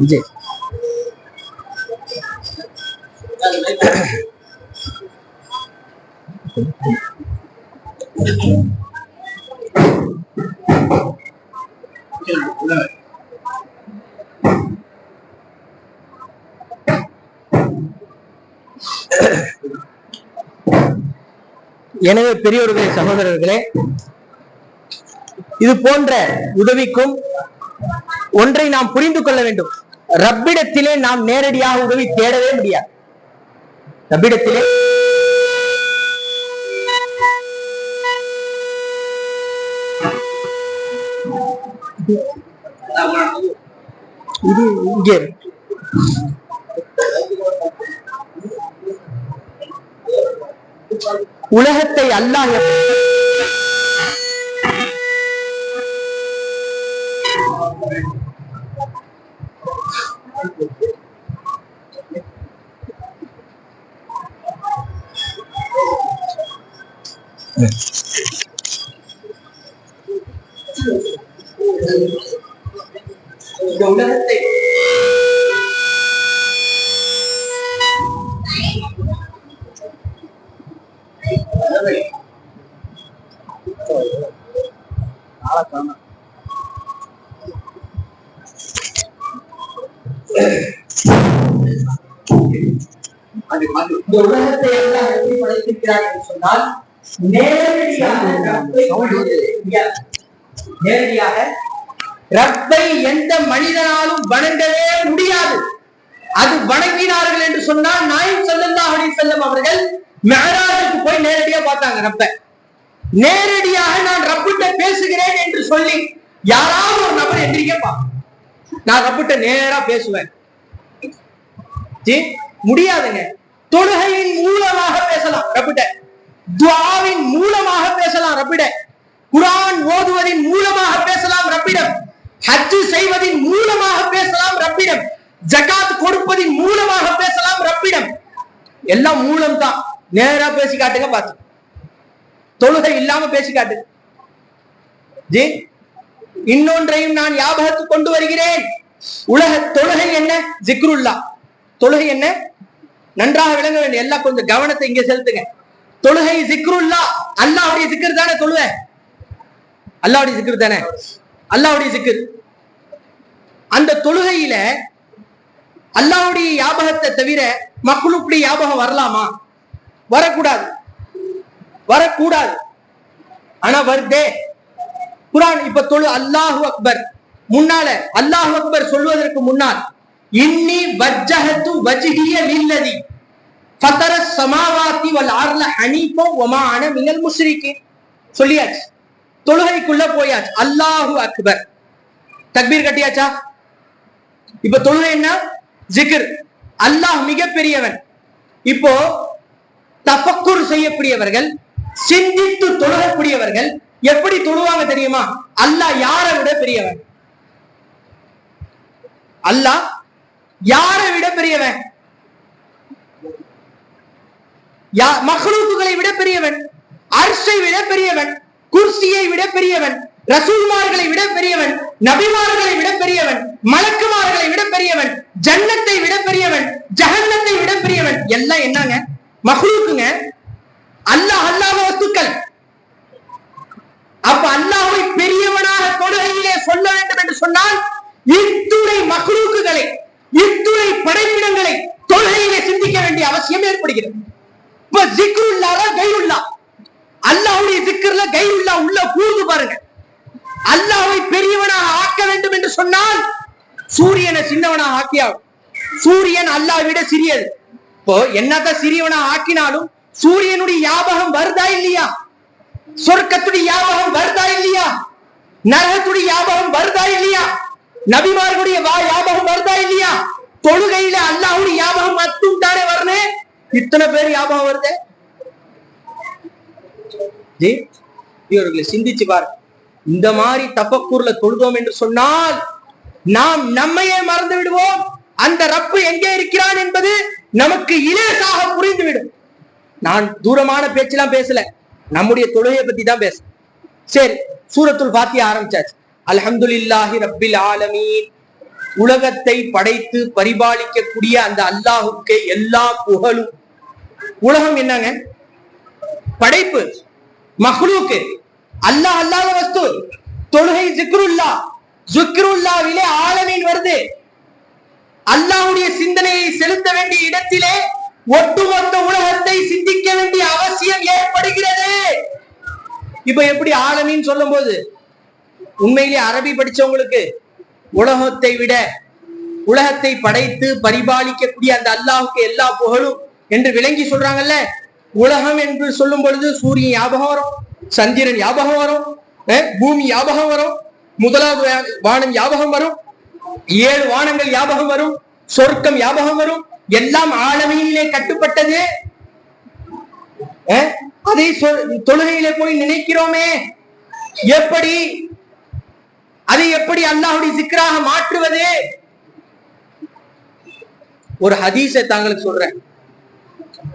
விஜய் எனவே பெரியோர்களே, சகோதரர்களே, இது போன்ற உதவிக்கும் ஒன்றை நாம் புரிந்து கொள்ள வேண்டும். ரப்பிடத்திலே நாம் நேரடியாக உதவி தேடவே முடியாது. ரப்பிடத்திலே இது இங்கே உலகத்தை அல்லாஹ் இந்த உலகத்தை எல்லாம் எப்படி படைத்திருக்கிறார் என்று சொன்னால் நேரடியாக ரப்பை எந்த மனிதனாலும் வணங்கவே முடியாது. அது வணங்கினார்கள் என்று சொன்னால் நாயகம் ஸல்லல்லாஹு அலைஹி வஸல்லம் அவர்கள் மிஅராஜுக்கு போய் நேரடியா பார்த்தாங்க. ரப்ப நேரடியாக நான் ரப்பிட்ட பேசுகிறேன் என்று சொல்லி யாராவது ஒரு நபர் எந்திரிக்கப்பா, நான் ரப்பிட்ட நேரா பேசுவேன், முடியாதுங்க. தொழுகையின் மூலமாக பேசலாம் ரப்பிட்ட, துஆவின் மூலமாக பேசலாம் ரப்பிட, குர்ஆன் ஓதுவதின் மூலமாக பேசலாம் ரப்பிடம், ஹஜ் செய்வதின் மூலமாக பேசலாம் ரப்பிடம், ஜகாத் கொடுப்பதின் மூலமாக பேசலாம் ரப்பிடம். எல்லாம் மூலம் தான். நேரா பேசி காட்டுங்க பார்த்து, தொழுகை இல்லாம பேசி காட்டு. ஜி, இன்னொன்றையும் நான் ஞாபகத்துக்கு கொண்டு வருகிறேன். உலக தொழுகை என்ன? ஜிக்ருல்லா. தொழுகை என்ன? நன்றாக விளங்க வேண்டும். எல்லாம் கொஞ்சம் கவனத்தை இங்க செலுத்துங்க. தொழுகை ஜிக்ருல்லா, அல்லாஹ்வுடைய ஜிக்ர் தானே தொழுகை? அல்லாஹ்வுடைய ஜிக்ர் தானே? அல்லாஹ்வுடைய ஜிக்ர். அந்த தொழுகையில அல்லாஹ்வுடைய ஞாபகத்தை தவிர மக்லூக்குடைய ஞாபகம் வரலாமா? வரக்கூடாது, வரக்கூடாது. ஆனா வருதே. குர்ஆன் இப்ப தொழு அல்லாஹு அக்பர் முன்னால அல்லாஹு அக்பர் சொல்வதற்கு முன்னால் இன்னி வஜ்ஜஹது வஜ்ஹிய லில்லதி ஃபதர ஸமாவாதி வல் அர்ல ஹனீஃபா வமா அன மினல் முஷ்ரிகீன் சொல்லியாச்சு. தொழுகைக்குள்ள போயாச்சு. அல்லாஹு அக்பர் தக்பீர் கட்டியாச்சா? இப்ப தொழுகை என்ன? ஜிக்ர். அல்லாஹ் மிகப்பெரியவன். இப்போ தஃபக்குர் செய்யக்கூடியவர்கள், சிந்தித்து தொழுகக்கூடியவர்கள் எப்படி தொழுவாங்க தெரியுமா? அல்லாஹ் யாரை விட பெரியவன்? அல்லாஹ் யாரை விட பெரியவன்? மக்லூக்குகளை விட பெரியவன், அர்ஷை விட பெரியவன், குர்சியை விட பெரியவன், ரசூல்மார்களை விட பெரியவன், நபிமார்களை விட பெரியவன், மலக்குமார்களை விட பெரியவன், ஜன்னத்தை விட பெரியவன், ஜஹன்னத்தை விட பெரியவன். எல்லாம் என்னங்க? மக்லூக்குங்க. அல்லாஹ் அல்லாஹ் வஸ்துக்கள். அப்ப அல்லாஹ்வை பெரியவனாக தொழுகையிலே சொல்ல வேண்டும் என்று சொன்னால் இத்துணை மக்லூக்குகளை, இத்துணை படைப்பினங்களை தொழுகையிலே சிந்திக்க வேண்டிய அவசியம் ஏற்படுகிறது. இப்ப ஜிக்ருல்லா கைருல்லா, அல்லாஹ்வுடைய ஜிக்ர்ல கைருல்லா உள்ள கூர்ந்து பாருங்க. அல்லாஹ்வை பெரியவனாக ஆக்க வேண்டும் என்று சொன்னால் சூரியனை சின்னவனாக ஆக்கியாகும். சூரியன் அல்லாஹ்வை விட சிறியது. இப்போ என்னதான் சிறியவனா ஆக்கினாலும் சூரியனுடைய ஞாபகம் வருதா இல்லையா? சொர்க்கத்துடைய ஞாபகம் வருதா இல்லையா? நரகத்துடைய ஞாபகம் வருதா இல்லையா? நபிமார்களுடைய ஞாபகம் வருதா இல்லையா? தொழுகையில அல்லாஹ்வுடைய ஞாபகம் மட்டும் தானே வரணும். இத்தனை பேர் ஞாபகம் வருது. இவர்களை சிந்திச்சு பாரு. இந்த மாதிரி தஃபக்கூர்ல தொழுதோம் என்று சொன்னால் நாம் நம்மையே மறந்து விடுவோம். அந்த ரப்பு எங்கே இருக்கிறான் என்பது நமக்கு இலேசாக புரிந்துவிடும். நான் தூரமான பேச்செல்லாம் பேசல, நம்முடைய தொழுகையை பத்தி தான் பேச. சரி, சூரத்துல் ஃபாத்திஹா ஆரம்பிச்சாச்சு. அல்ஹம்துலில்லாஹி ரப்பில் ஆலமீன். உலகத்தை படைத்து பரிபாலிக்கக்கூடிய அந்த அல்லாஹுக்கே எல்லா புகழும். உலகம் என்னங்க? படைப்பு, மஹ்லூக்கு. அல்லாஹ் அல்லாத வஸ்து. தொழுகை ஜிக்ருல்லா, ஜிக்ருல்லாவிலே ஆலமீன் வருது. அல்லாஹ்வுடைய சிந்தனையை செலுத்த வேண்டிய இடத்திலே ஒட்டுமொத்த உலகத்தை சிந்திக்க வேண்டிய அவசியம் ஏற்படுகிறது. இப்ப எப்படி ஆலமீன் சொல்லும் போது உண்மையிலே அரபி படிச்சவங்களுக்கு உலகத்தை விட, உலகத்தை படைத்து பரிபாலிக்கக்கூடிய அந்த அல்லாஹுக்கு எல்லா புகழும் என்று விளங்கி சொல்றாங்கல்ல. உலகம் என்று சொல்லும் பொழுது சூரியன் ஞாபகம் வரும், சந்திரன் ஞாபகம் வரும், பூமி ஞாபகம் வரும், முதலாவது வானம் ஞாபகம் வரும், 7 வானங்கள் ஞாபகம் வரும், சொர்க்கம் ஞாபகம் வரும். எல்லாம் ஆலமீனிலே கட்டுப்பட்டது. அதை தொழுகையிலே போய் நினைக்கிறோமே, எப்படி அதை எப்படி அல்லாஹ்வுடைய சிக்ராக மாற்றுவது? ஒரு ஹதீஸை தாங்களுக்கு சொல்றேன்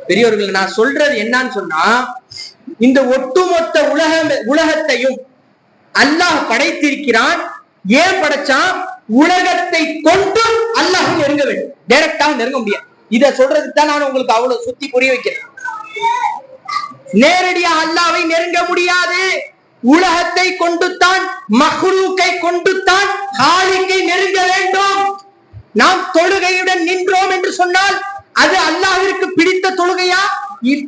பெரியவர்கள். நான் சொல்றது என்னன்னு சொன்னா, இந்த ஒட்டுமொத்த உலகத்தையும் அல்லாஹ் படைத்திருக்கிறான். ஏன் படைச்சான்? உலகத்தை கொண்டு அல்லாஹ் நெருங்க வேண்டும். டைரக்டாக நெருங்க முடியாது. இத சொல்றதுக்கு தான் நான் உங்களுக்கு அவ்வளவு சுத்தி புரிய வைக்கிறேன். நேரடியாக அல்லாஹ்வை நெருங்க முடியாது. உலகத்தை கொண்டுத்தான், மஹ்லூக்கை கொண்டுத்தான் ஹாலிக்கை நெருங்க வேண்டும். நாம் தொழுகையுடன் நின்றோம் என்று சொன்னால் அது அல்லாஹ்விற்கு பிடித்த தொழுகையா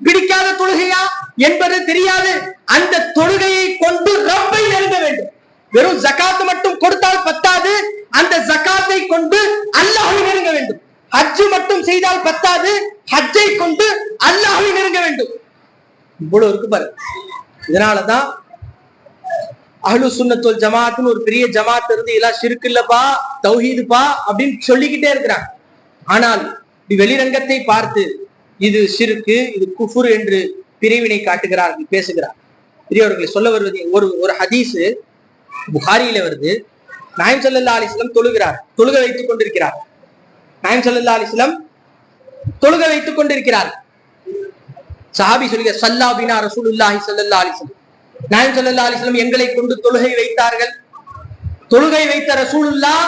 பிடிக்காத தொழுகையா என்பது தெரியாது. அந்த தொழுகையை கொண்டு ரப்பை நெருங்க வேண்டும். வெறும் ஜகாத் மட்டும் கொடுத்தால் பத்தாது, அந்த ஜகாத்தை கொண்டு அல்லாஹ்வை நெருங்க வேண்டும். ஹஜ் மட்டும் செய்தால் பத்தாது, ஹஜ்ஜை கொண்டு அல்லாஹ்வை நெருங்க வேண்டும். இவ்வளவு இருக்கு பாரு. இதனாலதான் அஹ்லு சுன்னத் வல் ஜமாஅத்னு ஒரு பெரிய ஜமாத் இருந்து எல்லாம் ஷிர்க் இல்லப்பா, தௌஹீதுப்பா அப்படின்னு சொல்லிக்கிட்டே இருக்கிறாங்க. ஆனால் வெளிரங்கத்தை பார்த்து இது ஷிர்க்கு, இது குஃபுர் என்று பிரிவினை காட்டுகிறார்கள், பேசுகிறார். பெரியவர்களை சொல்ல வருவது ஒரு ஹதீஸ் புகாரியில வருது. நாயம் ஸல்லல்லாஹு அலைஹி வஸல்லம் தொழுகிறார், தொழுகை வைத்துக் கொண்டிருக்கிறார். நாயம் ஸல்லல்லாஹு அலைஹி வஸல்லம் தொழுகை வைத்துக் கொண்டிருக்கிறார். சஹாபி சொல்லுங்க, ஸல்லா பினா ரசூலுல்லாஹி ஸல்லல்லாஹு அலைஹி வஸல்லம். நாயம் ஸல்லல்லாஹு அலைஹி வஸல்லம் எங்களை கொண்டு தொழுகை வைத்தார்கள். தொழுகை வைத்த ரசூலுல்லாஹ்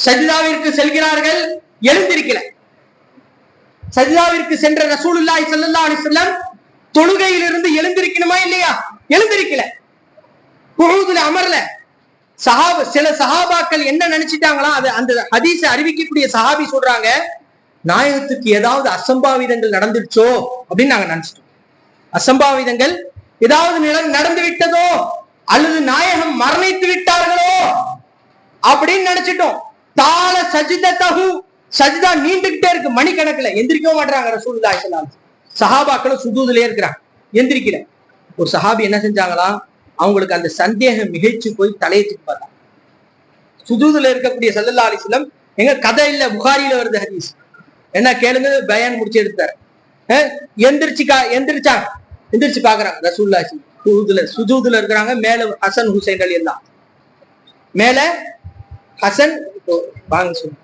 சஜ்தாவிற்கு செல்கிறார்கள், எழுந்திருக்கல. சஜ்தாவிற்கு சென்ற ரசூலுல்லாஹி ஸல்லல்லாஹு அலைஹி வஸல்லம் தொழுகையிலிருந்து எழுந்திருக்கணுமா இல்லையா? எழுந்திருக்கல, குஊதுல அமர்ல. சில சஹாபாக்கள் என்ன நினைச்சிட்டாங்களா, அது அந்த ஹதீஸை அறிவிக்கக்கூடிய சஹாபி சொல்றாங்க, நாயகத்துக்கு ஏதாவது அசம்பாவிதங்கள் நடந்துடுச்சோ அப்படின்னு நாங்க நினைச்சிட்டோம். அசம்பாவிதங்கள் ஏதாவது நடந்து விட்டதோ, அல்லது நாயகம் மரணித்து விட்டார்களோ அப்படின்னு நினைச்சிட்டோம். தாள சஜிதத்தஹு, சஜிதா நீண்டுகிட்டே இருக்கு, மணிக்கணக்குல. எந்திரிக்கவும் மாட்டாங்க ரசூலுல்லாஹி ஸல்லல்லாஹு அலைஹி வஸல்லம். சஹாபாக்களும் சுஜூதுலயே இருக்கிறாங்க, எந்திரிக்கல. ஒரு சஹாபி என்ன செஞ்சாங்களா, அவங்களுக்கு அந்த சந்தேகம் மிகைச்சு போய் தலையை தூக்கி பார்த்தாங்க. சுஜூதுல இருக்கக்கூடிய ஸல்லல்லாஹு அலைஹி வஸல்லம், எங்க கதை இல்ல, புகாரியில வருது ஹதீஸ். என்ன கேளுங்க, பயான் முடிச்சு எடுத்தாரு. எந்திரிச்சு பாக்குறாங்க ரசூலுல்லாஹி சுஜூதுல இருக்கிறாங்க. மேல ஹசன் ஹுசைன் ரலியல்லாஹு, மேல ஹசன் வாங்க சொல்லு,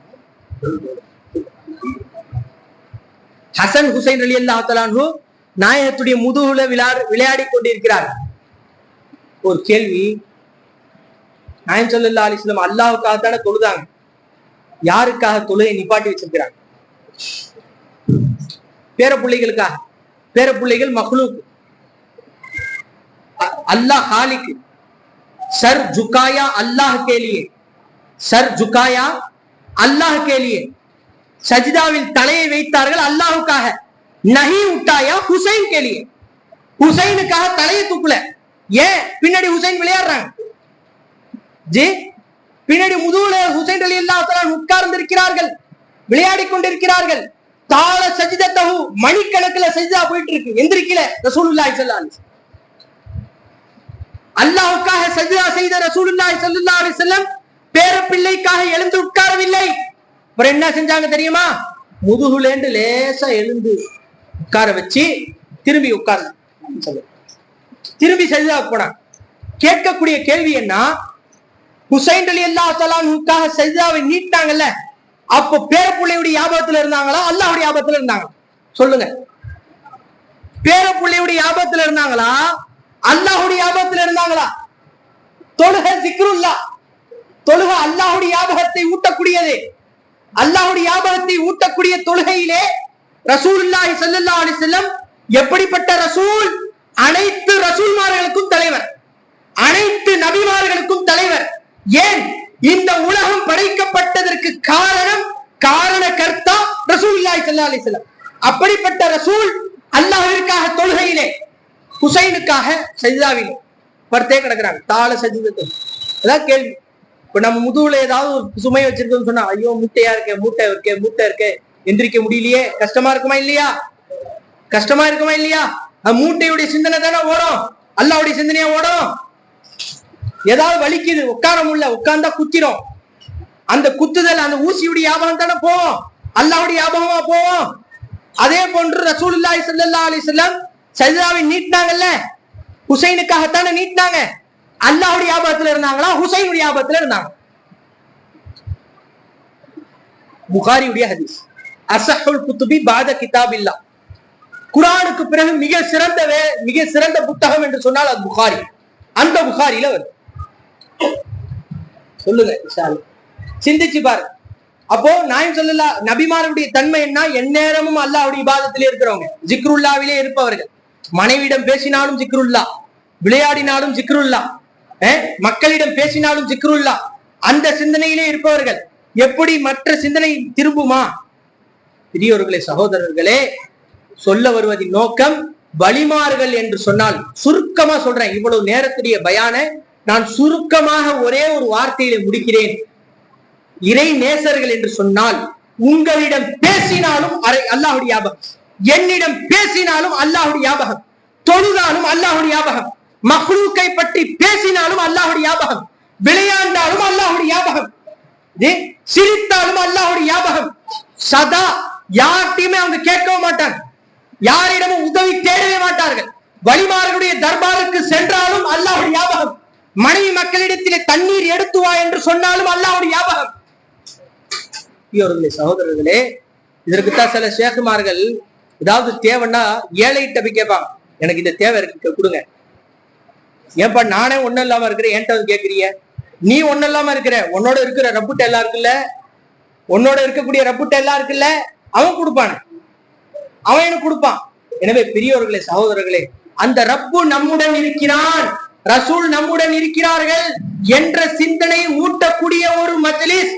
ஹசன் ஹுசைன் ரலியல்லாஹு தஆலா அன்ஹு நாயகத்துடைய முதுகுல விளையாடி கொண்டிருக்கிறார். ஒரு கேள்வி, நாயகம் ஸல்லல்லாஹு அலைஹி வஸல்லம் அல்லாஹ்வுக்காக தானே தொழுதாங்க, யாருக்காக தொழுகை நிப்பாட்டி வச்சிருக்கிறாங்க? பேரப்பிள்ளைகளுக்காக. பேரப்பிள்ளைகள் மக்லூக், अल्लाह खालिक, सर झुकाया अल्लाह के लिए, சர் ஜுகாயா அல்லாஹ் கேலியே, சஜிதாவில் தலையை வைத்தார்கள் அல்லாஹுக்காக. நஹி உட்டாயா ஹுசைன் கேலியே, ஹுசைனுக்காக தலையை தூக்கல. ஏன்? பின்னாடி ஹுசைன் விளையாடுறாங்க ஜி, பின்னாடி முதுகுல ஹுசைன் ரலியல்லாஹு தஆலா உட்கார்ந்து இருக்கிறார்கள், விளையாடி கொண்டிருக்கிறார்கள். தாள சஜிதத்தஹு, மணிக்கணக்கில் சஜிதா போயிட்டு இருக்கு, எந்திரிக்கல ரசூலுல்லாஹி ஸல்லல்லாஹு அலைஹி வஸல்லம். அல்லாஹ்வுக்காக சஜிதா செய்த ரசூலுல்லாஹி ஸல்லல்லாஹு அலைஹி வஸல்லம் பேர பிள்ளைக்காக எழுந்து உட்காரவில்லை. அப்புறம் என்ன செஞ்சாங்க தெரியுமா? முதுகுலேண்டு லேசா எழுந்து உட்கார வச்சு திரும்பி உட்கார்ந்து திரும்பி சஜிதா போனாங்க. கேட்கக்கூடிய கேள்வி என்ன? ஹுசைன் ரலியல்லாஹு தஆலாவுக்காக சஜிதாவை நீட்டாங்கல்ல, அப்போ பேரப்புள்ளையுடைய ஞாபகத்துல இருந்தாங்களா அல்லாஹ்வுடைய ஞாபகத்துல இருந்தாங்களா? சொல்லுங்க. பேரப்புள்ளையுடைய ஞாபகத்துல இருந்தாங்களா அல்லாஹ்வுடைய ஞாபகத்துல இருந்தாங்களா? தொழுகை zikrullah, தொழுகை அல்லாஹ்வுடைய ஞாபகத்தை ஊட்டக்கூடியது. அல்லாஹ்வுடைய ஞாபகத்தை ஊட்டக்கூடிய தொழுகையிலே ரசூலுல்லாஹி ஸல்லல்லாஹு அலைஹி வஸல்லம் எப்படிப்பட்ட ரசூல்? அனைத்து ரசூல்மார்களுக்கும் தலைவர், அனைத்து நபிமார்களுக்கும் தலைவர். ஏன்? இந்த உலகம் படைக்கப்பட்டதற்கு காரணகர்த்தா ரசூலுல்லாஹி ஸல்லல்லாஹு அலைஹி வஸல்லம். அப்படிப்பட்ட ரசூல் அல்லாஹ்விற்காக தொழுகையிலே, ஹுசைனுக்காக சஜிதாவிலே படுத்தே கிடக்குறாங்க. தாள சஜிதத்தை. அதான் கேள்வி. இப்ப நம்ம முதுகுல ஏதாவது சுமை வச்சிருக்கோம்னு சொன்னா, ஐயோ மூட்டையா இருக்கே, மூட்டை இருக்கே, எந்திரிக்க முடியலையே, கஷ்டமா இருக்குமா இல்லையா? கஷ்டமா இருக்குமா இல்லையா? மூட்டையுடைய சிந்தனை தானே ஓடும், அல்லாஹ்வுடைய சிந்தனையா ஓடும். ஏதாவது வலிக்குது, உட்கார முடியல, உட்கார்ந்தா குத்திரும். அந்த குத்துதல், அந்த ஊசியுடைய ஞாபகம் தானே போவோம், அல்லாஹ்வுடைய ஞாபகமா போவோம். அதே போன்று ரசூலுல்லாஹி ஸல்லல்லாஹு அலைஹி வஸல்லம் சஜிதாவை நீட்டினாங்கல்ல, ஹுசைனுக்காகத்தானே நீட்டினாங்க. அல்லாஹ்வுடைய ஞாபகத்துல இருந்தாங்களா ஹுசைனுடைய ஞாபகத்துல இருந்தாங்க? புகாரியுடைய ஹதீஸ், அஸஹுல் குதுபி பாத கிதாபில்லா, குர்ஆனுக்கு பிறகு மிக சிறந்த புத்தகம் என்று சொன்னால் அது புகாரி. அந்த புகாரியில வருது. சொல்லுங்க, சிந்திச்சு பாரு. அப்போ நாயம் ஸல்லல்லாஹு நபிமாருடைய தன்மை என்ன? எந்நேரமும் அல்லாஹ்வுடைய இபாதத்திலே இருக்கிறவங்க, ஜிக்ருல்லாவிலே இருப்பவர்கள். மனைவியிடம் பேசினாலும் ஜிக்ருல்லா, விளையாடினாலும் ஜிக்ருல்லா, மக்களிடம் பேசினாலும் ஜிக்ருல்லா, அந்த சிந்தனையிலே இருப்பவர்கள். எப்படி மற்ற சிந்தனை திரும்புமா? பெரியோர்களே, சகோதரர்களே, சொல்ல வருவதின் நோக்கம் வழிமாறுகள் என்று சொன்னால், சுருக்கமா சொல்றேன், இவ்வளவு நேரத்துடைய பயான நான் சுருக்கமாக ஒரே ஒரு வார்த்தையில முடிக்கிறேன். இறை நேசர்கள் என்று சொன்னால், உங்களிடம் பேசினாலும் அல்லாஹ்வுடைய ஞாபகம், என்னிடம் பேசினாலும் அல்லாஹ்வுடைய ஞாபகம், தொழுதாலும் அல்லாஹ்வுடைய ஞாபகம், மக்லூக்கை பற்றி பேசினாலும் அல்லாஹ்வுடைய ஞாபகம், விளையாண்டாலும் அல்லாஹ்வுடைய ஞாபகம், சிரித்தாலும் அல்லாஹ்வுடைய ஞாபகம். சதா யார்ட்டையுமே அவங்க கேட்கவும் மாட்டாங்க, யாரிடமும் உதவி தேடவே மாட்டார்கள். வழிமார்களுடைய தர்பாருக்கு சென்றாலும் அல்லாஹ்வுடைய ஞாபகம், மனைவி மக்களிடத்திலே தண்ணீர் எடுத்து வா என்று சொன்னாலும் அல்லாஹ்வுடைய ஞாபகம். சகோதரர்களே, இதற்குத்தான் சில ஷேகுமார்கள் ஏதாவது தேவைன்னா ஏழைகிட்ட போய் கேட்பாங்க, எனக்கு இந்த தேவை இருக்கு கொடுங்க. ஏன்பா நானே ஒன்னும் இல்லாம இருக்கிறேன், என்கிட்ட வந்து கேட்கறிய? நீ ஒன்னும் இல்லாம இருக்கிற, உன்னோட இருக்கிற ரப்புட்ட எல்லாம் இருக்குல்ல, உன்னோட இருக்கக்கூடிய ரப்புட்ட எல்லாம் இருக்குல்ல, அவன் கொடுப்பான, அவன் எனக்கு கொடுப்பான். எனவே பெரியோர்களே, சகோதரர்களே, அந்த ரப்பு நம்முடன் இருக்கிறான், ரசூல் நம்முடன் இருக்கிறார்கள் என்ற சிந்தனை ஊட்டக்கூடிய ஒரு மஜ்லிஸ்,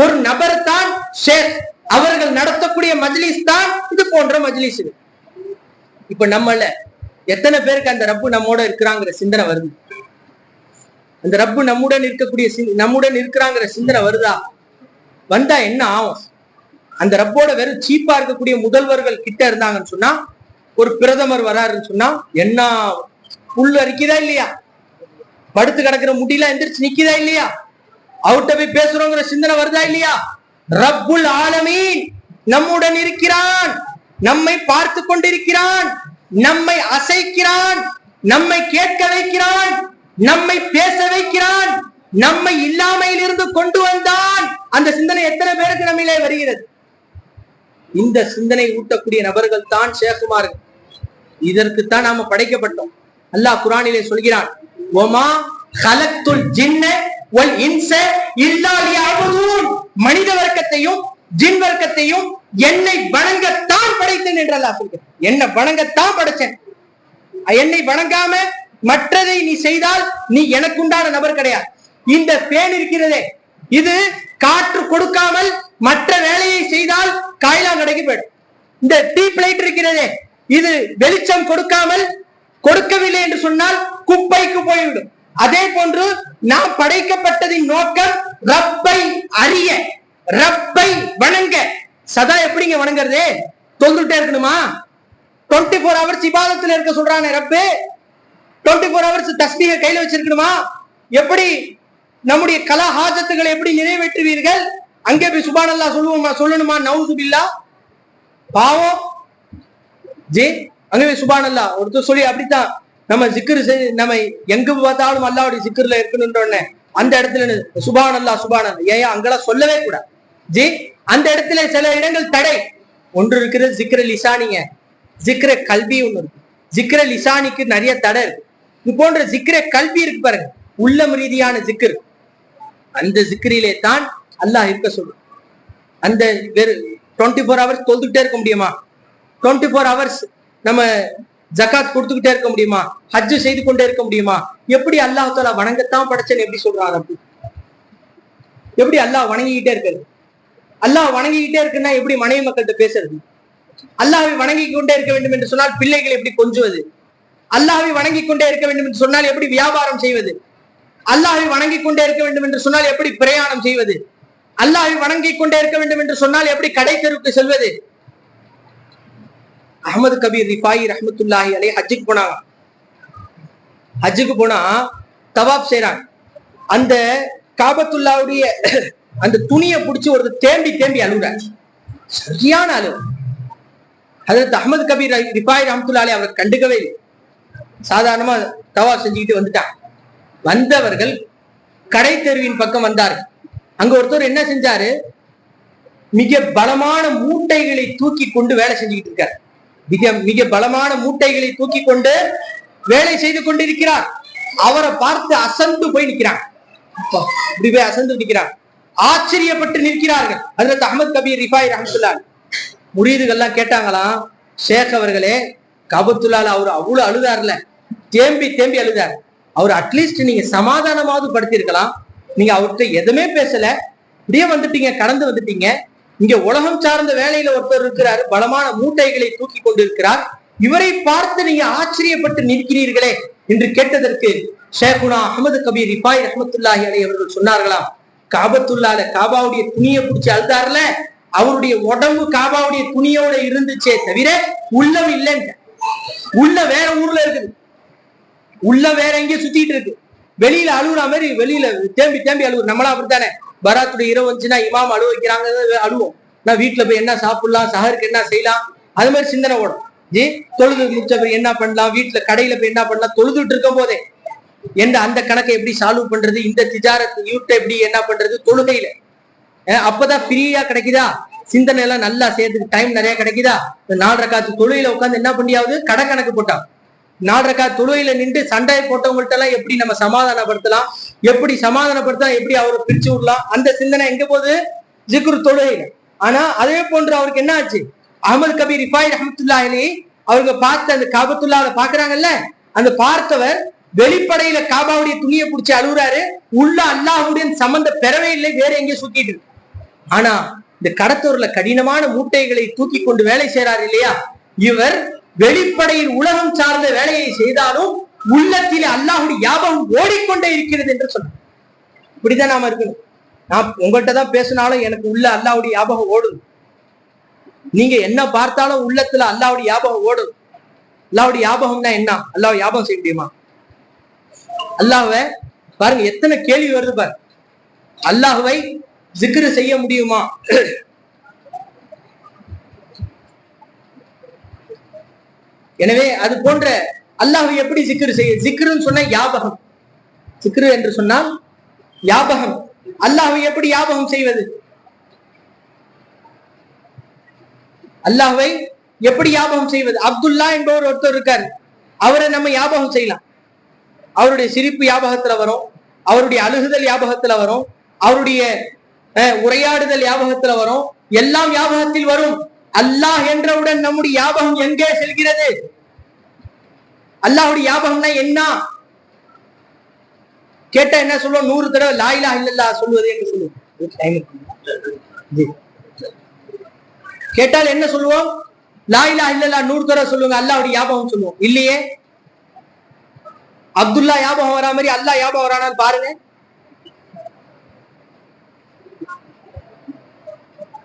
ஒரு நபர் தான் ஷேக். அவர்கள் நடத்தக்கூடிய மஜ்லிஸ் தான் இது போன்ற மஜ்லிஸ். இப்ப நம்மள எத்தனை பேருக்கு அந்த ரப்பு நம்மோட இருக்கிறாங்கிற சிந்தனை வருது? அந்த ரப்பு நம்முடன் இருக்கிறாங்கிற சிந்தனை வருதா? வந்தா என்ன ஆகும்? அந்த ரப்போட வெறும் சீப்பா இருக்கக்கூடிய முதல்வர்கள் கிட்ட இருந்தாங்கன்னு சொன்னா, ஒரு பிரதமர் வராருன்னு சொன்னா என்ன புல் அரிக்குதா இல்லையா? படுத்து கிடக்கிற முடியல எந்திரிச்சு நிக்குதா இல்லையா? அவர்கிட்ட போய் பேசுறோங்கிற சிந்தனை வருதா இல்லையா? ரப்புல் ஆலமீன் நம்முடன் இருக்கிறான், நம்மை பார்த்து கொண்டிருக்கிறான், நம்மை அசைக்கிறான், நம்மை கேட்க வைக்கிறான், நம்மை பேச வைக்கிறான், நம்மை இல்லாமையில் இருந்து கொண்டு வந்தான். அந்த சிந்தனை எத்தனை பேருக்கு நம்மிலே வருகிறது? இந்த சிந்தனை ஊட்டக்கூடிய நபர்கள் தான் ஷேகுமார்கள். இதற்குத்தான் நாம படைக்கப்பட்டோம். அல்லாஹ் குர்ஆனிலே சொல்கிறான், ஒமா கலக்துல் ஜின்ன வல் இன்ஸ இல்லா லியஅபுதூன், மனித வர்க்கத்தையும் ஜின் வர்க்கத்தையும் என்னை வணங்கத்தான் படைத்தேன் என்று அல்லாஹ் சொல்கிறான். என்னை வணங்கத்தான் படைச்சேன். என்னை வணங்காம மற்றதை நீ செய்தால் நீ எனக்குண்டான நபர் கிடையாது. இந்த பேன் இருக்கிறதே, இது காற்று கொடுக்காமல் மற்ற வேலையை செய்தால் காயிலாங்கடைக்கு போயிடும். இந்த டீப் லைட் இருக்கிறதே, இது வெளிச்சம் கொடுக்காமல் கொடுக்கவில்லை என்று சொன்னால் குப்பைக்கு போய்விடும். அதே போன்று நாம் படைக்கப்பட்டதின் நோக்கம் ரப்பை அறிய, ரப்பை வணங்க. சதா எப்படிங்க வணங்குறது? தொழுதுட்டே இருக்கணுமா? 24 hours இபாதத்துல இருக்க சொல்றானே ரப்பு, 24 hours தஸ்பீஹை கையில வச்சிருக்கணுமா? எப்படி நம்முடைய கலா ஹாஜத்துகளை எப்படி நிறைவேற்றுவீர்கள்? அங்கே போய் சுப்ஹானல்லாஹ் சொல்லுவோமா, சொல்லணுமா? நவுது பில்லாஹ், பாவம் ஜி. அங்கே போய் சுப்ஹானல்லாஹ் ஒருத்தர் சொல்லி அப்படித்தான் நம்ம ஜிக்ர் நம்ம எங்க பார்த்தாலும் அல்லாஹ்வுடைய ஜிக்ர்ல இருக்கணும்ன்றோன்னே அந்த இடத்துல சுப்ஹானல்லாஹ் சுப்ஹானல்லாஹ் ஏன் அங்கெல்லாம் சொல்லவே கூடாது ஜி. அந்த இடத்துல சில இடங்கள் தடை. ஒன்று இருக்கிறது ஜிக்ர லிசானிங்க, ஜிக்ர கல்வி ஒண்ணு இருக்கு. ஜிக்ர லிசானிக்கு நிறைய தடை இருக்கு. இது போன்ற ஜிக்ர கல்வி இருக்கு பாருங்க, உள்ளம் ரீதியான ஜிக்ர். அந்த ஜிக்ரிலே தான் அல்லாஹ் இருக்க சொல்லும். அந்த 24 hours தொழுதுகிட்டே இருக்க முடியுமா? 24 hours நம்ம ஜகாத் கொடுத்துக்கிட்டே இருக்க முடியுமா? ஹஜ்ஜு செய்து கொண்டே இருக்க முடியுமா? எப்படி அல்லாஹ் தஆலா வணங்கத்தான் படைச்சேன்னு எப்படி சொல்றாரு? அப்படி எப்படி அல்லாஹ் வணங்கிக்கிட்டே இருக்கிறது? அல்லாஹ் வணங்கிக்கிட்டே இருக்குன்னா எப்படி மனைவி மக்கள்கிட்ட பேசுறது? அல்லாஹ்வை வணங்கி கொண்டே இருக்க வேண்டும் என்று சொன்னால் பிள்ளைகள் எப்படி கொஞ்சுவது? அல்லாஹ்வை வணங்கி கொண்டே இருக்க வேண்டும் என்று சொன்னால் எப்படி வியாபாரம் செய்வது? அல்லாஹ்வை வணங்கி கொண்டே இருக்க வேண்டும் என்று சொன்னால் எப்படி பிரயாணம் செய்வது? அல்லாஹ்வை வணங்கி கொண்டே இருக்க வேண்டும் என்று சொன்னால் எப்படி கடை தெருவுக்கு செல்வது? அஹ்மது கபீர் ரிஃபாயி ரஹ்மத்துல்லாஹி அலைஹி ஹஜ்ஜுக்கு போனாங்க. ஹஜ்ஜுக்கு போனா தவாப் செய்றாங்க. அந்த காபத்துல்லாவுடைய அந்த துணியை பிடிச்சி ஒரு தேம்பி தேம்பி அழுகுறாரு, சரியான அழுவு. ஹஜ்ரத் அஹ்மது கபீர் ரிஃபாயி ரஹ்மத்துல்லாஹி அலைஹி அவர் கண்டுக்கவே இல்லை. சாதாரணமா தவாப் செஞ்சுக்கிட்டு வந்துட்டாங்க. வந்தவர்கள் கடை தெருவின் பக்கம் வந்தார்கள். அங்க ஒருத்தர் என்ன செஞ்சாரு, மிக பலமான மூட்டைகளை தூக்கி கொண்டு வேலை செஞ்சுக்கிட்டு இருக்காரு. மிக பலமான மூட்டைகளை தூக்கி கொண்டு வேலை செய்து கொண்டிருக்கிறார். அவரை பார்த்து அசந்து போய் நிற்கிறாங்க. இப்படி போய் அசந்து நிற்கிறாங்க. ஆச்சரியப்பட்டு நிற்கிறார்கள். ஹஜ்ரத் அஹ்மத் கபீர் ரிஃபாயி ரஹ்மத்துல்லாஹி முரீதுகள்லாம் கேட்டாங்களாம், ஷேக் அவர்களே, காபத்துல்லாஹ்ல அவர் அவ்வளவு அழுதாருல, தேம்பி தேம்பி அழுதாரு. அவர் அட்லீஸ்ட் நீங்க சமாதானமாவது படுத்திருக்கலாம். நீங்க அவர்கிட்ட எதுவுமே பேசல, இப்படியே வந்துட்டீங்க, கடந்து வந்துட்டீங்க. இங்க உலகம் சார்ந்த வேலையில ஒருத்தர் இருக்கிறாரு, பலமான மூட்டைகளை தூக்கி கொண்டிருக்கிறார். இவரை பார்த்து நீங்க ஆச்சரியப்பட்டு நிற்கிறீர்களே என்று கேட்டதற்கு ஷேகுனா அஹ்மது கபீர் ரிஃபாயி ரஹ்மத்துல்லாஹி அலைஹி அவர்கள் சொன்னார்களாம், காபத்துல்லாஹ்ல காபாவுடைய துணியை பிடிச்சி அழுதாருல, அவருடைய உடம்பு காபாவுடைய துணியோட இருந்துச்சே தவிர உள்ளம் இல்லைங்க. உள்ள வேற ஊர்ல இருக்குது, உள்ள வேற எங்கேயும் சுத்திட்டு இருக்கு. வெளியில அழுகுற மாதிரி வெளியில தேம்பி தேம்பி அழுகு. நம்மளா அப்படித்தானே, பராத்துடைய இரவு வந்துச்சுன்னா இமாம் அழுவ வைக்கிறாங்க, அழுவோம். நான் வீட்டுல போய் என்ன சாப்பிடலாம், சஹருக்கு என்ன செய்யலாம், அது மாதிரி சிந்தனை ஓடும் ஜி. தொழுது முடிச்ச போய் என்ன பண்ணலாம், வீட்டுல கடையில போய் என்ன பண்ணலாம், தொழுதுட்டு இருக்கும் போதே எந்த அந்த கணக்கை எப்படி சால்வ் பண்றது, இந்த திஜாரத் யூட்டை எப்படி என்ன பண்றது, தொழுகையில அப்பதான் ஃப்ரீயா கிடைக்குதா, சிந்தனை எல்லாம் நல்லா செய்யறதுக்கு டைம் நிறைய கிடைக்குதா. 4 ரக்காத்து தொழுகையில உட்காந்து என்ன பண்ணியாவது கடை கணக்கு போட்டா, 4 ரக்காத்து தொழுகையில நின்று சண்டை போட்டவங்கள்ட்ட எல்லாம் எப்படி நம்ம சமாதானப்படுத்தலாம், எப்படி சமாதானப்படுத்தலாம், எப்படி அவரை பிரிச்சு விடலாம், அந்த சிந்தனை எங்க போகுது, ஜிக்ரு தொழுகையில. ஆனா அதே போன்று அவருக்கு என்ன ஆச்சு, அஹ்மது கபீர் ரிஃபாயி ரஹ்மத்துல்லாஹி அலைஹி அவங்க பார்த்து அந்த காபத்துல்லாஹ்ல பாக்குறாங்கல்ல, அந்த பார்த்தவர் வெளிப்படையில காபாவுடைய துணியை பிடிச்சி அழுகுறாரு, உள்ள அல்லாஹ்வுடன் சம்பந்தம் பெறவே இல்லை, வேற எங்கேயும் சுத்திட்டு இருக்கு. ஆனா இந்த கடத்தூர்ல கடினமான மூட்டைகளை தூக்கி கொண்டு வேலை செய்யறாரு இல்லையா, இவர் வெளிப்படையில் உலகம் சார்ந்த வேலையை செய்தாலும் உள்ளத்தில் அல்லாஹ்வுடைய ஞாபகம் ஓடிக்கொண்டே இருக்கிறது என்று சொன்னார். இப்படிதான் நாம இருக்கணும். நான் உங்கள்கிட்ட தான் பேசினாலும் எனக்கு உள்ள அல்லாஹ்வுடைய ஞாபகம் ஓடும். நீங்க என்ன பார்த்தாலும் உள்ளத்துல அல்லாஹ்வுடைய ஞாபகம் ஓடும். அல்லாஹ்வுடைய ஞாபகம்னா என்ன? அல்லாஹ் ஞாபகம் செய்ய முடியுமா? அல்லாஹ்வை பாருங்க, எத்தனை கேள்வி வருது பாரு. அல்லாஹ்வை ஜிக்ரு செய்ய முடியுமா? எனவே அது போன்ற அல்லாஹ்வை எப்படி ஜிக்ரு செய்ய, ஜிக்ருன்னு சொன்னா ஞாபகம், ஜிக்ரு என்று சொன்னால் ஞாபகம். அல்லாஹ்வை எப்படி ஞாபகம் செய்வது? அல்லாஹ்வை எப்படி ஞாபகம் செய்வது? அப்துல்லா என்பவர் ஒருத்தர் இருக்காரு, அவரை நம்ம ஞாபகம் செய்யலாம். அவருடைய சிரிப்பு ஞாபகத்துல வரும், அவருடைய அழுகுதல் ஞாபகத்துல வரும், அவருடைய உரையாடுதல் ஞாபகத்துல வரும், எல்லாம் ஞாபகத்தில் வரும். அல்லாஹ் என்றவுடன் நம்முடைய ஞாபகம் எங்கே செல்கிறது? அல்லாஹ்வுடைய ஞாபகம்னா என்ன கேட்டா என்ன சொல்லுவோம்? 100 தடவை லா இலாஹ இல்லல்லாஹ் சொல்வது என்று சொல்லுவோம். கேட்டால் என்ன சொல்லுவோம்? லா இலாஹ இல்லல்லாஹ் 100 தடவை சொல்லுங்க, அல்லாஹ்வுடைய ஞாபகம் சொல்லுவோம். இல்லையே, அப்துல்லா ஞாபகம் வரா மாதிரி அல்லாஹ் ஞாபகம் வரானான்னு பாருங்க.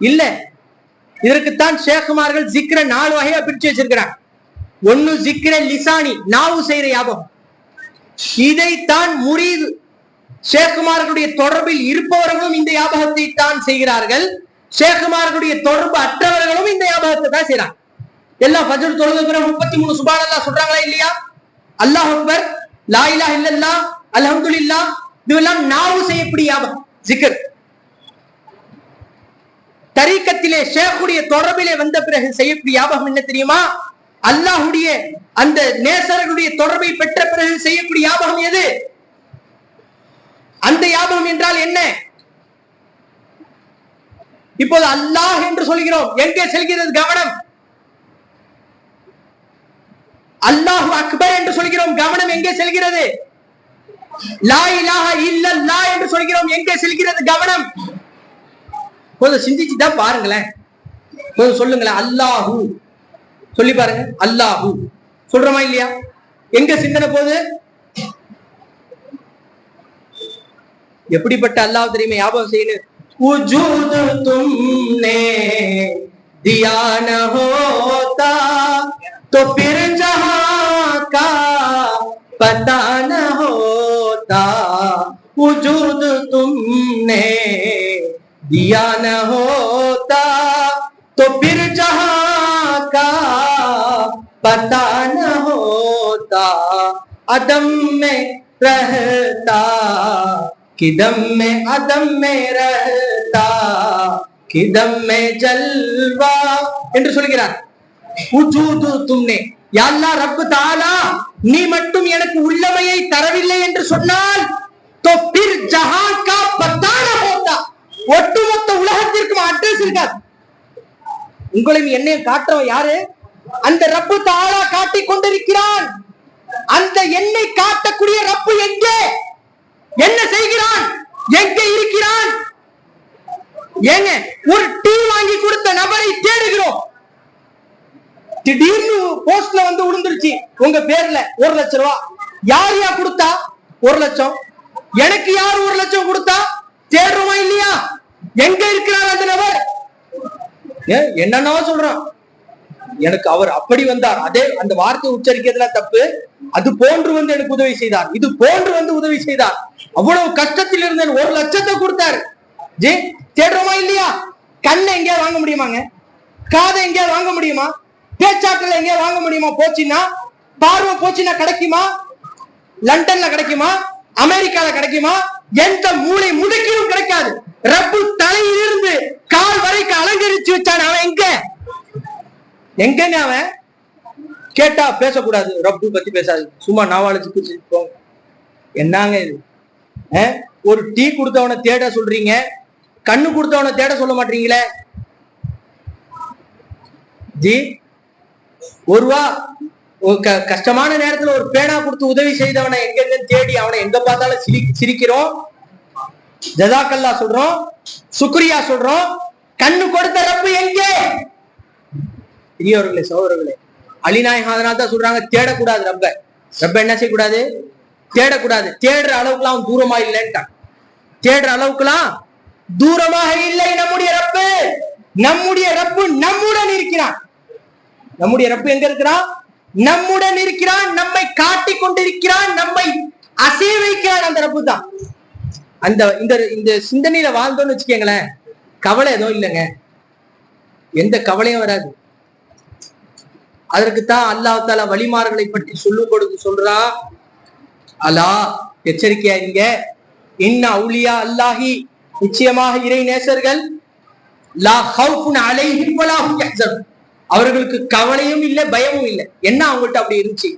இல்ல. இதற்குத்தான் ஷேக்குமார்கள் ஜிக்ர 4 வகையா பிரிச்சு வச்சிருக்கிறாங்க. ஒன்னு ஜிக்ர லிசானி, நாவு செய்யற ஞாபகம். இதைத்தான் முரீது ஷேக்குமார்களுடைய தொடர்பில் இருப்பவர்களும் இந்த ஞாபகத்தை தான் செய்கிறார்கள். ஷேக்குமார்களுடைய தொடர்பு அற்றவர்களும் இந்த ஞாபகத்தை தான் செய்யறாங்க. எல்லாம் ஃபஜ்ர் தொழுது 33 சுப்ஹானல்லாஹ் சொல்றாங்களா இல்லையா? அல்லாஹ் அக்பர், லா இலாஹ இல்லல்லாஹ், அல்ஹம்துலில்லாஹ், இதெல்லாம் நாவு செய்யக்கூடிய ஞாபகம் ஜிக்ர். தரீக்கத்திலே ஷேக்குடைய தொடர்பிலே வந்த பிறகு செய்யக்கூடிய ஞாபகம் என்ன தெரியுமா? அல்லாஹ்வுடைய அந்த நேசர்களுடைய தொடர்பை பெற்ற பிறகு செய்யக்கூடிய ஞாபகம் எது? அந்த ஞாபகம் என்றால் என்ன? இப்போது அல்லாஹ் என்று சொல்கிறோம், எங்கே செல்கிறது கவனம்? அல்லாஹு அக்பர் என்று சொல்கிறோம், கவனம் எங்கே செல்கிறது? லா இலாஹ இல்லல்லாஹ் என்று சொல்கிறோம், எங்கே செல்கிறது கவனம்? கொஞ்சம் சிந்திச்சுதான் பாருங்களேன், கொஞ்சம் சொல்லுங்களேன். அல்லாஹு சொல்லி பாருங்க, அல்லாஹு சொல்றோமா இல்லையா? எங்க சிந்தனை போகுது? எப்படிப்பட்ட அல்லாஹ் தெரியுமா ஞாபகம் செய்யணும்? உஜூத் தும்னே दिया न होता तो फिर जहां का पता न होता, वजूद तुमने दिया न होता तो फिर जहां का पता न होता, अदम में रहता किदम में अदम में रहता किदम में जलवा என்று சொல்கிறார். உஜூது தும்னே, யா அல்லாஹ் ரப் தஆலா நீ மட்டும் எனக்கு உள்ளமையை தரவில்லை என்று சொன்னால் तो फिर जहां का पता न होता, ஒட்டுமொத்த உலகத்திற்கும் அட்ரஸ் இருக்காது. உங்களையும் என்னையும் காட்டுறவன் யாரு? அந்த ரப்பு தஆலா காட்டிக் கொண்டிருக்கிறான். அந்த என்னை காட்டக்கூடிய ரப்பு எங்கே, என்ன செய்கிறான், எங்கே இருக்கிறான்? ஏங்க, ஒரு டீ வாங்கி கொடுத்த நபரை தேடுகிறோம். திடீர்னு போஸ்ட்ல வந்து விழுந்துருச்சு உங்க பேர்ல 1 லட்சம் ரூபாய். யார் யா கொடுத்தா? 1 லட்சம். எனக்கு யார் 1 லட்சம் கொடுத்தா? தேடுறோமா இல்லையா? எங்க இருக்கிறார் அந்த நபர்? என்னன்னா சொல்றான், எனக்கு அவர் அப்படி வந்தார், அதே அந்த வார்த்தை உச்சரிக்கிறதுல தப்பு, அது போன்று வந்து எனக்கு உதவி செய்தார், இது போன்று வந்து உதவி செய்தார், அவ்வளவு கஷ்டத்தில் இருந்தேன், 1 லட்சத்தை கொடுத்தாரு. ஜி தேடுறோமா இல்லையா? கண்ணை எங்கேயா வாங்க முடியுமாங்க? காதை எங்கேயா வாங்க முடியுமா? பேச்சாற்றல எங்கேயா வாங்க முடியுமா? போச்சுன்னா, பார்வை போச்சுன்னா கிடைக்குமா? லண்டன்ல கிடைக்குமா? அமெரிக்கால கிடைக்குமா? எந்த மூளை முடுக்கிலும் கிடைக்காது. ரப்பு தலையிலிருந்து கால் வரைக்கும் அலங்கரிச்சு வச்சான். அவன் எங்க எங்கன்னு அவன் கேட்டா பேசக்கூடாது, ரப்பு பத்தி பேசாது, சும்மா நாவாளுக்கு போங்க. என்னங்க இது? ஒரு டீ கொடுத்தவனை தேட சொல்றீங்க, கண்ணு கொடுத்தவனை தேட சொல்ல மாட்டீங்களே ஜி. 1 ரூபா கஷ்டமான நேரத்துல ஒரு பேனா கொடுத்து உதவி செய்தவனை எங்க தேடி அவனை எங்க பார்த்தாலும் சிரிக்கிறோம், ஜஸாக்கல்லா சொல்றோம், சுக்ரியா சொல்றோம். கண்ணு கொடுத்த ரப்பு எங்கே? பெரியவர்களே, சகோதரர்களே, அலிநாயகம் தான் சொல்றாங்க, தேடக்கூடாது ரப்ப. ரப்ப என்ன செய்யக்கூடாது? தேடக்கூடாது. தேடுற அளவுக்குலாம் தூரமா இல்லைன்ட்டான். தேடுற அளவுக்குலாம் தூரமாக இல்லை நம்முடைய ரப்பு. நம்முடைய ரப்பு நம்முடன் இருக்கிறான். நம்முடைய ரப்பு எங்க இருக்கிறான்? நம்முடன் இருக்கிறான், நம்மை காட்டிக் கொண்டிருக்கிறான், நம்மை அசைய வைக்கிறான். அந்த ரப்பு தான். அந்த இந்த சிந்தனையில வாழ்ந்தோன்னு வச்சுக்கீங்களேன், கவலை எதுவும் இல்லைங்க, எந்த கவலையும் வராது. அதற்குத்தான் அல்லாஹ் தஆலா வலிமார்களை பற்றி சொல்லும் பொழுது சொல்றா, அலா எச்சரிக்கையா இருங்க, இன்ன அவுலியா அல்லாஹி, நிச்சயமாக இறை நேசர்கள், லா ஹவுஃபுன் அலைஹிம் வலா ஹும் யஹ்ஸன், அவர்களுக்கு கவலையும் இல்லை பயமும் இல்லை. என்ன அவங்கள்ட்ட அப்படி இருந்துச்சு?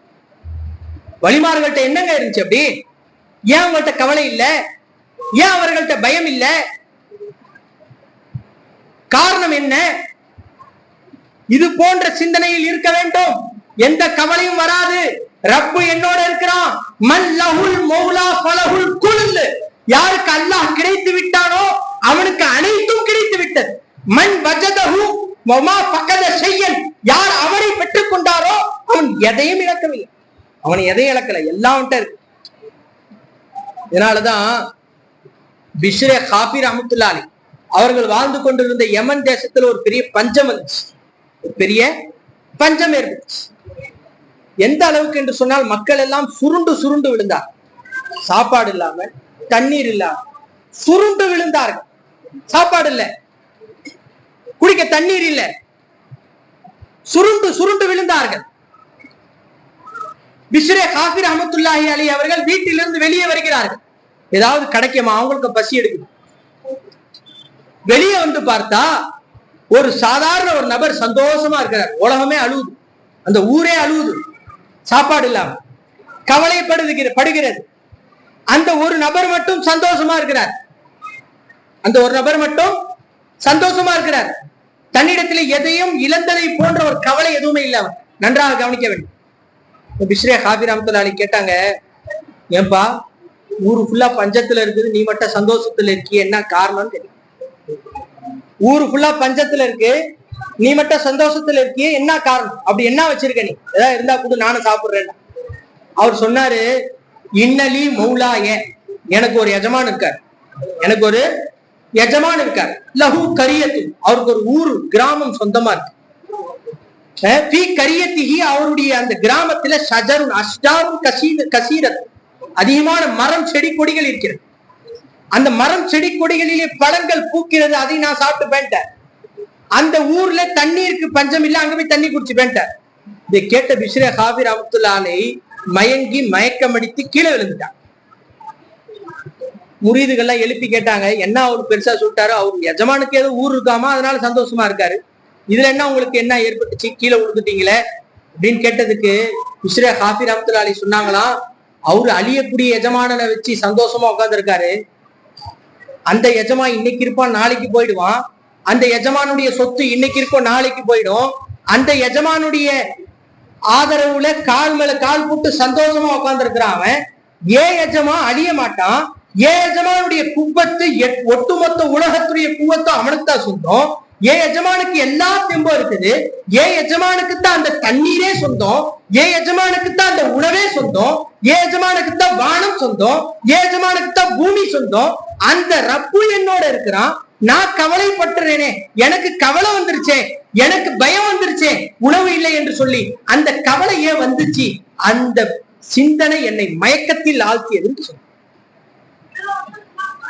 வலிமார்கள்ட்ட என்னங்க இருந்துச்சு அப்படி? ஏன் அவங்கள்ட்ட கவலை இல்லை? ஏன் அவர்கள்ட்ட பயம் இல்லை? காரணம் என்ன? இது போன்ற சிந்தனையில் இருக்க வேண்டும். எந்த கவலையும் வராது. ரப்பு என்னோட இருக்கிறான். மல்லஹுல் மௌலா ஃபலஹுல் குல், யாருக்கு அல்லாஹ் கிடைத்து விட்டானோ அவனுக்கு அனைத்தும் கிடைத்து விட்டது. மண் வஜதஹு வமா ஃபகத ஷையன், யார் அவனை பெற்றுக் கொண்டாரோ அவன் எதையும் இழக்கவில்லை. அவன் எதையும் இழக்கல, எல்லாம் இருக்கு. இதனாலதான் பிஷ்ரே காஃபி ரஹ்மத்துல்லாஹி அலைஹி அவர்கள் வாழ்ந்து கொண்டிருந்த யமன் தேசத்துல ஒரு பெரிய பஞ்சம் வந்துச்சு. பெரிய பஞ்சம் ஏற்பட்டுச்சு. எந்த அளவுக்கு என்று சொன்னால் மக்கள் எல்லாம் சுருண்டு சுருண்டு விழுந்தார். சாப்பாடு இல்லாம, தண்ணீர் இல்லாம சுருண்டு விழுந்தார்கள். சாப்பாடு இல்ல, குடிக்க தண்ணீர் இல்ல, சுருண்டு சுருண்டு விழுந்தார்கள். பிஷ்ரே காஃபி ரஹ்மத்துல்லாஹி அலைஹி அவர்கள் வீட்டிலிருந்து வெளியே வருகிறார்கள். ஏதாவது கிடைக்குமா, அவங்களுக்கு பசி எடுக்குது. வெளியே வந்து பார்த்தா ஒரு சாதாரண ஒரு நபர் சந்தோஷமா இருக்கிறார். உலகமே அழுவுது, அந்த ஊரே அழுவுது, சாப்பாடு இல்லாம கவலைப்படுகிறது. அந்த ஒரு நபர் மட்டும் சந்தோஷமா இருக்கிறார். அந்த ஒரு நபர் மட்டும் சந்தோஷமா இருக்கிறார். தன்னிடத்தில் எதையும் இழந்ததை போன்ற ஒரு கவலை எதுவுமே இல்லாம. நன்றாக கவனிக்க வேண்டும். பிஷ்ரே காஃபி ரஹ்மத்துல்லாஹி அலைஹி கேட்டாங்க, ஏன்பா ஊரு ஃபுல்லா பஞ்சத்துல இருக்குது, நீ மட்டும் சந்தோஷத்துல இருக்கிய, என்ன காரணம் தெரியும்? ஊரு ஃபுல்லா பஞ்சத்துல இருக்கு, நீ மட்டும் சந்தோஷத்துல இருக்கிய, என்ன காரணம்? அப்படி என்ன வச்சிருக்க நீ? ஏதாவது இருந்தா கூட நானும் சாப்பிடுறேன். அவர் சொன்னாரு, இன்னலி மௌலாய, எனக்கு ஒரு எஜமான் இருக்கார், எனக்கு ஒரு எஜமான் இருக்கார். லஹு கரியத்து, அவருக்கு ஒரு ஊரு கிராமம் சொந்தமா இருக்கு. கரியத்திஹி, அவருடைய அந்த கிராமத்துல ஷஜருன் அஷ்டாரும் கசீரத், அதிகமான மரம் செடி கொடிகள் இருக்கிறது. அந்த மரம் செடி கொடிகளிலே பழங்கள் பூக்கிறது, அதை நான் சாப்பிட்டு பேண்டேன். அந்த ஊர்ல தண்ணீருக்கு பஞ்சம் இல்ல, அங்க போய் தண்ணி குடிச்சு பேண்டேன். இதை கேட்ட பிஷ்ரே காஃபி ரஹ்மத்துல்லாஹி அலைஹி மயங்கி மயக்கமடித்து கீழே விழுந்துட்டான். முரீதுகள்லாம் எழுப்பி கேட்டாங்க, என்ன அவரு பெருசா சொல்லிட்டாரு, அவரு எஜமானுக்கு ஏதோ ஊர் இருக்காமா, அதனால சந்தோஷமா இருக்காரு, இதுல என்ன உங்களுக்கு என்ன ஏற்பட்டுச்சு, கீழே விழுந்துட்டீங்களே அப்படின்னு கேட்டதுக்கு பிஷ்ரே காஃபி ரஹ்மத்துல்லாஹி அலைஹி சொன்னாங்களாம், அவரு அழியக்கூடிய எஜமானனை வச்சு சந்தோஷமா உட்கார்ந்து இருக்காரு. அந்த எஜமான் இன்னைக்கு இருப்பான், நாளைக்கு போயிடுவான். அந்த எஜமானுடைய சொத்து இன்னைக்கு இருக்கும், நாளைக்கு போயிடும். அந்த எஜமானுடைய ஆதரவுல கால் மேல கால் போட்டு சந்தோஷமா உட்கார்ந்து இருக்கிறான் அவன். ஏன் எஜமான் அழிய மாட்டான்? ஏன் எஜமானுடைய குவத்து, ஒட்டுமொத்த உலகத்துடைய குவத்தும் அவனுக்கு தான் சொந்தம். ஏன் எஜமானுக்கு எல்லா தெம்பும் இருக்குது. ஏன் எஜமானுக்கு தான் அந்த தண்ணீரே சொந்தம். ஏன் எஜமானுக்கு தான் அந்த உணவே சொந்தம். ஏன் எஜமானுக்கு தான் வானம் சொந்தம். ஏன் எஜமானுக்கு தான் பூமி சொந்தம். அந்த ரப்பு என்னோட இருக்கிறான். நான் கவலைப்பட்டுறேனே, எனக்கு கவலை வந்துருச்சே, எனக்கு பயம் வந்துருச்சே, உணவு இல்லை என்று சொல்லி அந்த கவலை ஏன் வந்துச்சு? அந்த சிந்தனை என்னை மயக்கத்தில் ஆழ்த்தியதுன்னு சொன்ன.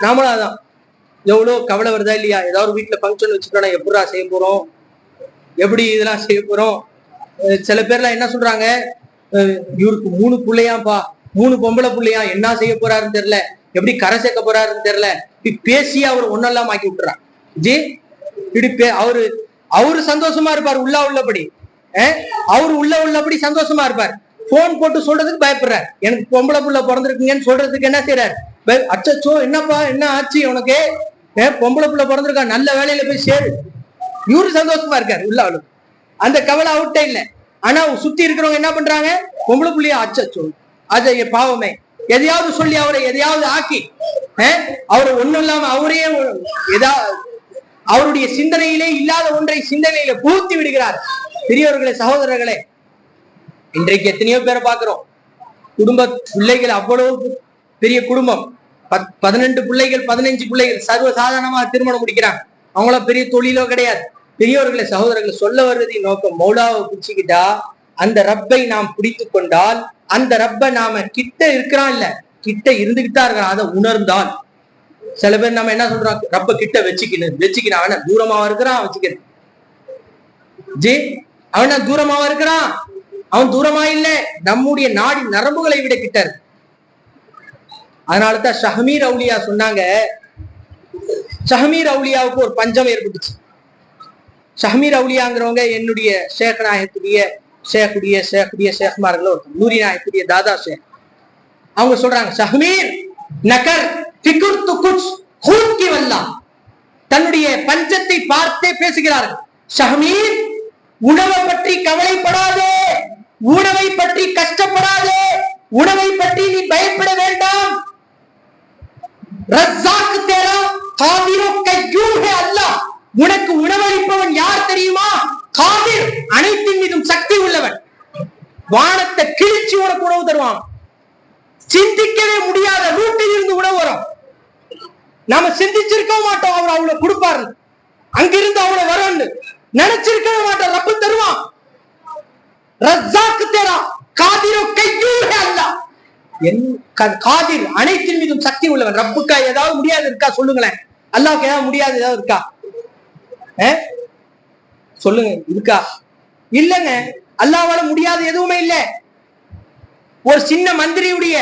நாமளும் அதான், எவ்வளவு கவலை வருதா இல்லையா? ஏதாவது வீட்டுல ஃபங்க்ஷன் வச்சுட்டோம்னா எப்படா செய்ய போறோம், எப்படி இதெல்லாம் செய்ய போறோம்? சில பேர்லாம் என்ன சொல்றாங்க, இவருக்கு 3 பிள்ளையாப்பா, 3 பொம்பளை பிள்ளையா, என்ன செய்ய போறாருன்னு தெரியல, எப்படி கரை சேர்க்க போறாருன்னு தெரியல. இப்படி பேசி அவர் ஒன்னெல்லாம் ஆக்கி விட்டுறான். ஜி இப்படி அவரு சந்தோஷமா இருப்பார், உள்ளபடி அவரு உள்ளபடி சந்தோஷமா இருப்பார். போன் போட்டு சொல்றதுக்கு பயப்படுறார், எனக்கு பொம்பளை புள்ள பிறந்திருக்குங்கன்னு சொல்றதுக்கு என்ன செய்யறாரு, அச்சோ என்னப்பா என்ன ஆச்சு உனக்கு, பொம்பளை புள்ள பிறந்திருக்கா, நல்ல வேலையில போய் சேரு. இவரு சந்தோஷமா இருக்காரு உள்ளாவளு, அந்த கவலை அவர்கிட்ட இல்லை. ஆனா சுத்தி இருக்கிறவங்க என்ன பண்றாங்க, பொம்பளை புள்ளியா, அச்சோ அஜய் பாவமே, எதையாவது சொல்லி அவரை எதையாவது ஆக்கி அவரை ஒண்ணும் இல்லாம அவரே அவருடைய சிந்தனையிலே இல்லாத ஒன்றை சிந்தனையில புகுத்தி விடுகிறார். பெரியவர்களே, சகோதரர்களே, இன்றைக்கு எத்தனையோ பேரை பார்க்கிறோம், குடும்ப பிள்ளைகள் அவ்வளவு பெரிய குடும்பம், 12 பிள்ளைகள் 15 பிள்ளைகள் சர்வ சாதாரணமா திருமணம் முடிக்கிறாங்க. அவங்கள பெரிய தொழிலோ கிடையாது. பெரியவர்களை, சகோதரர்களை, சொல்ல வருவதின் நோக்கம், மௌலாவை பிடிச்சுக்கிட்டா, அந்த ரப்பை நாம் பிடித்து கொண்டால், அந்த ரப்பை நாம கிட்ட இருக்கிறான் இல்ல, கிட்ட இருந்துகிட்டா இருக்கிறான், அதை உணர்ந்தால். சில பேர் நம்ம என்ன சொல்றோம், ரப்ப கிட்ட வச்சுக்கணும், அவன தூரமாவா இருக்கிறான், வச்சுக்கிறது ஜி, அவன தூரமாவா இருக்கிறான், அவன் தூரமா இல்ல, நம்முடைய நாடி நரம்புகளை விட கிட்ட இருக்கு. அதனாலதான் ஷஹ்மீர் அவுலியா சொன்னாங்க, ஷஹ்மீர் அவுலியாவுக்கு ஒரு பஞ்சம் ஏற்பட்டுச்சு. ஷஹ்மீர் அவுலியாங்கிறவங்க என்னுடைய ஷேக் நாயகத்துடைய ஷேக்மார்கள் ஒருத்தர், நூரி நாயகத்துடைய தாதா ஷேக். அவங்க சொல்றாங்க, ஷஹ்மீர் நகர் ஃபிக்ர் து குச் ஹூத் கி வல்லா, தன்னுடைய பஞ்சத்தை பார்த்தே பேசுகிறார்கள். ஷஹ்மீர், உணவை பற்றி கவலைப்படாதே, உணவை பற்றி கஷ்டப்படாதே, உணவை பற்றி நீ பயப்பட வேண்டாம். ரஸாக் தேரா, காதிரோ காதிர், அனைத்தின் மீதும் சக்தி உள்ளவன். வானத்தை கிழிச்சு உனக்கு உணவு தருவான். சிந்திக்கவே முடியாத ரூட்டில் இருந்து உணவு வரும். நாம சிந்திச்சிருக்க மாட்டோம் அவர் அவ்வளவு கொடுப்பாரு, அங்கிருந்து அவ்வளவு வரும் நினைச்சிருக்கவே மாட்டோம். ரப்பு தருவான். ரஸாக் தேரா காதிரோ கையூர் அல்லாஹ். காதிர், அனைத்தின் மீதும் சக்தி உள்ளவன். ரப்புக்கா ஏதாவது முடியாது இருக்கா சொல்லுங்களேன். அல்லாஹ்க்கு ஏதாவது முடியாது ஏதாவது இருக்கா? சொல்லுங்க, இருக்கா? இல்லங்க, அல்லாஹ்வால முடியாது எதுவுமே இல்லை. ஒரு சின்ன மந்திரியுடைய,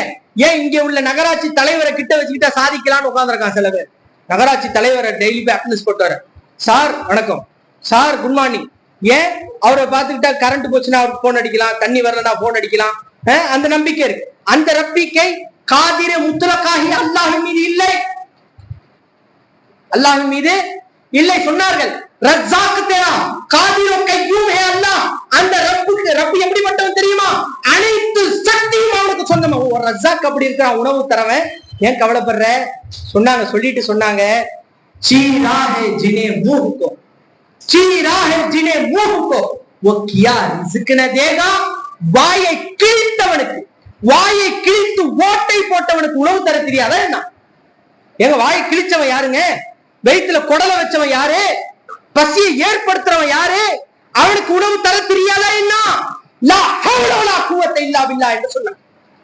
ஏன் இங்க உள்ள நகராட்சி தலைவரை கிட்ட வச்சுக்கிட்டா சாதிக்கலாம்னு உட்காந்துருக்கான் சில பேர். நகராட்சி தலைவரை டெய்லி போய் அட்டெண்டன்ஸ் போட்டு வர, சார் வணக்கம், சார் குட் மார்னிங். ஏன் அவரை பார்த்துக்கிட்டா கரண்ட் போச்சுன்னா அவருக்கு போன் அடிக்கலாம், தண்ணி வரலன்னா போன் அடிக்கலாம். அந்த நம்பிக்கை இருக்கு. அந்த நம்பிக்கை காதிர முத்துலக்காகி அல்லாஹ்வின் மீது இல்லை. அல்லாஹ்வின் மீது இல்லை சொன்னார்கள். ரஸாக் தேரா காதிரோ கையூம் ஹே அல்லாஹ். அந்த ரப்புக்கு, ரப்பு எப்படிப்பட்டவன் தெரியுமா? அனைத்து சக்தியும் அவனுக்கு சொந்தமா. ஒரு ரஸாக் அப்படி இருக்கிறான், உணவு தரவன். ஏன் கவலைப்படுற? சொன்னாங்க, சொல்லிட்டு சொன்னாங்க, சீரா ஹே ஜினே மூஹ் கோ, சீரா ஹே ஜினே மூஹ் கோ वो किया रिज़्क न देगा. வாயை கிழித்தவனுக்கு, வாயை கிழித்து ஓட்டை போட்டவனுக்கு உணவு தர தெரியாதா என்ன? எங்க வாயை கிழிச்சவன் யாருங்க? வயிற்றுல குடலை வச்சவன் யாரு? பசியை ஏற்படுத்துறவன் யாரு? அவனுக்கு உணவு தர தெரியாதா என்ன? லா ஹவ்ல வலா குவத்த இல்லா பில்லாஹ் என்று சொன்னான்.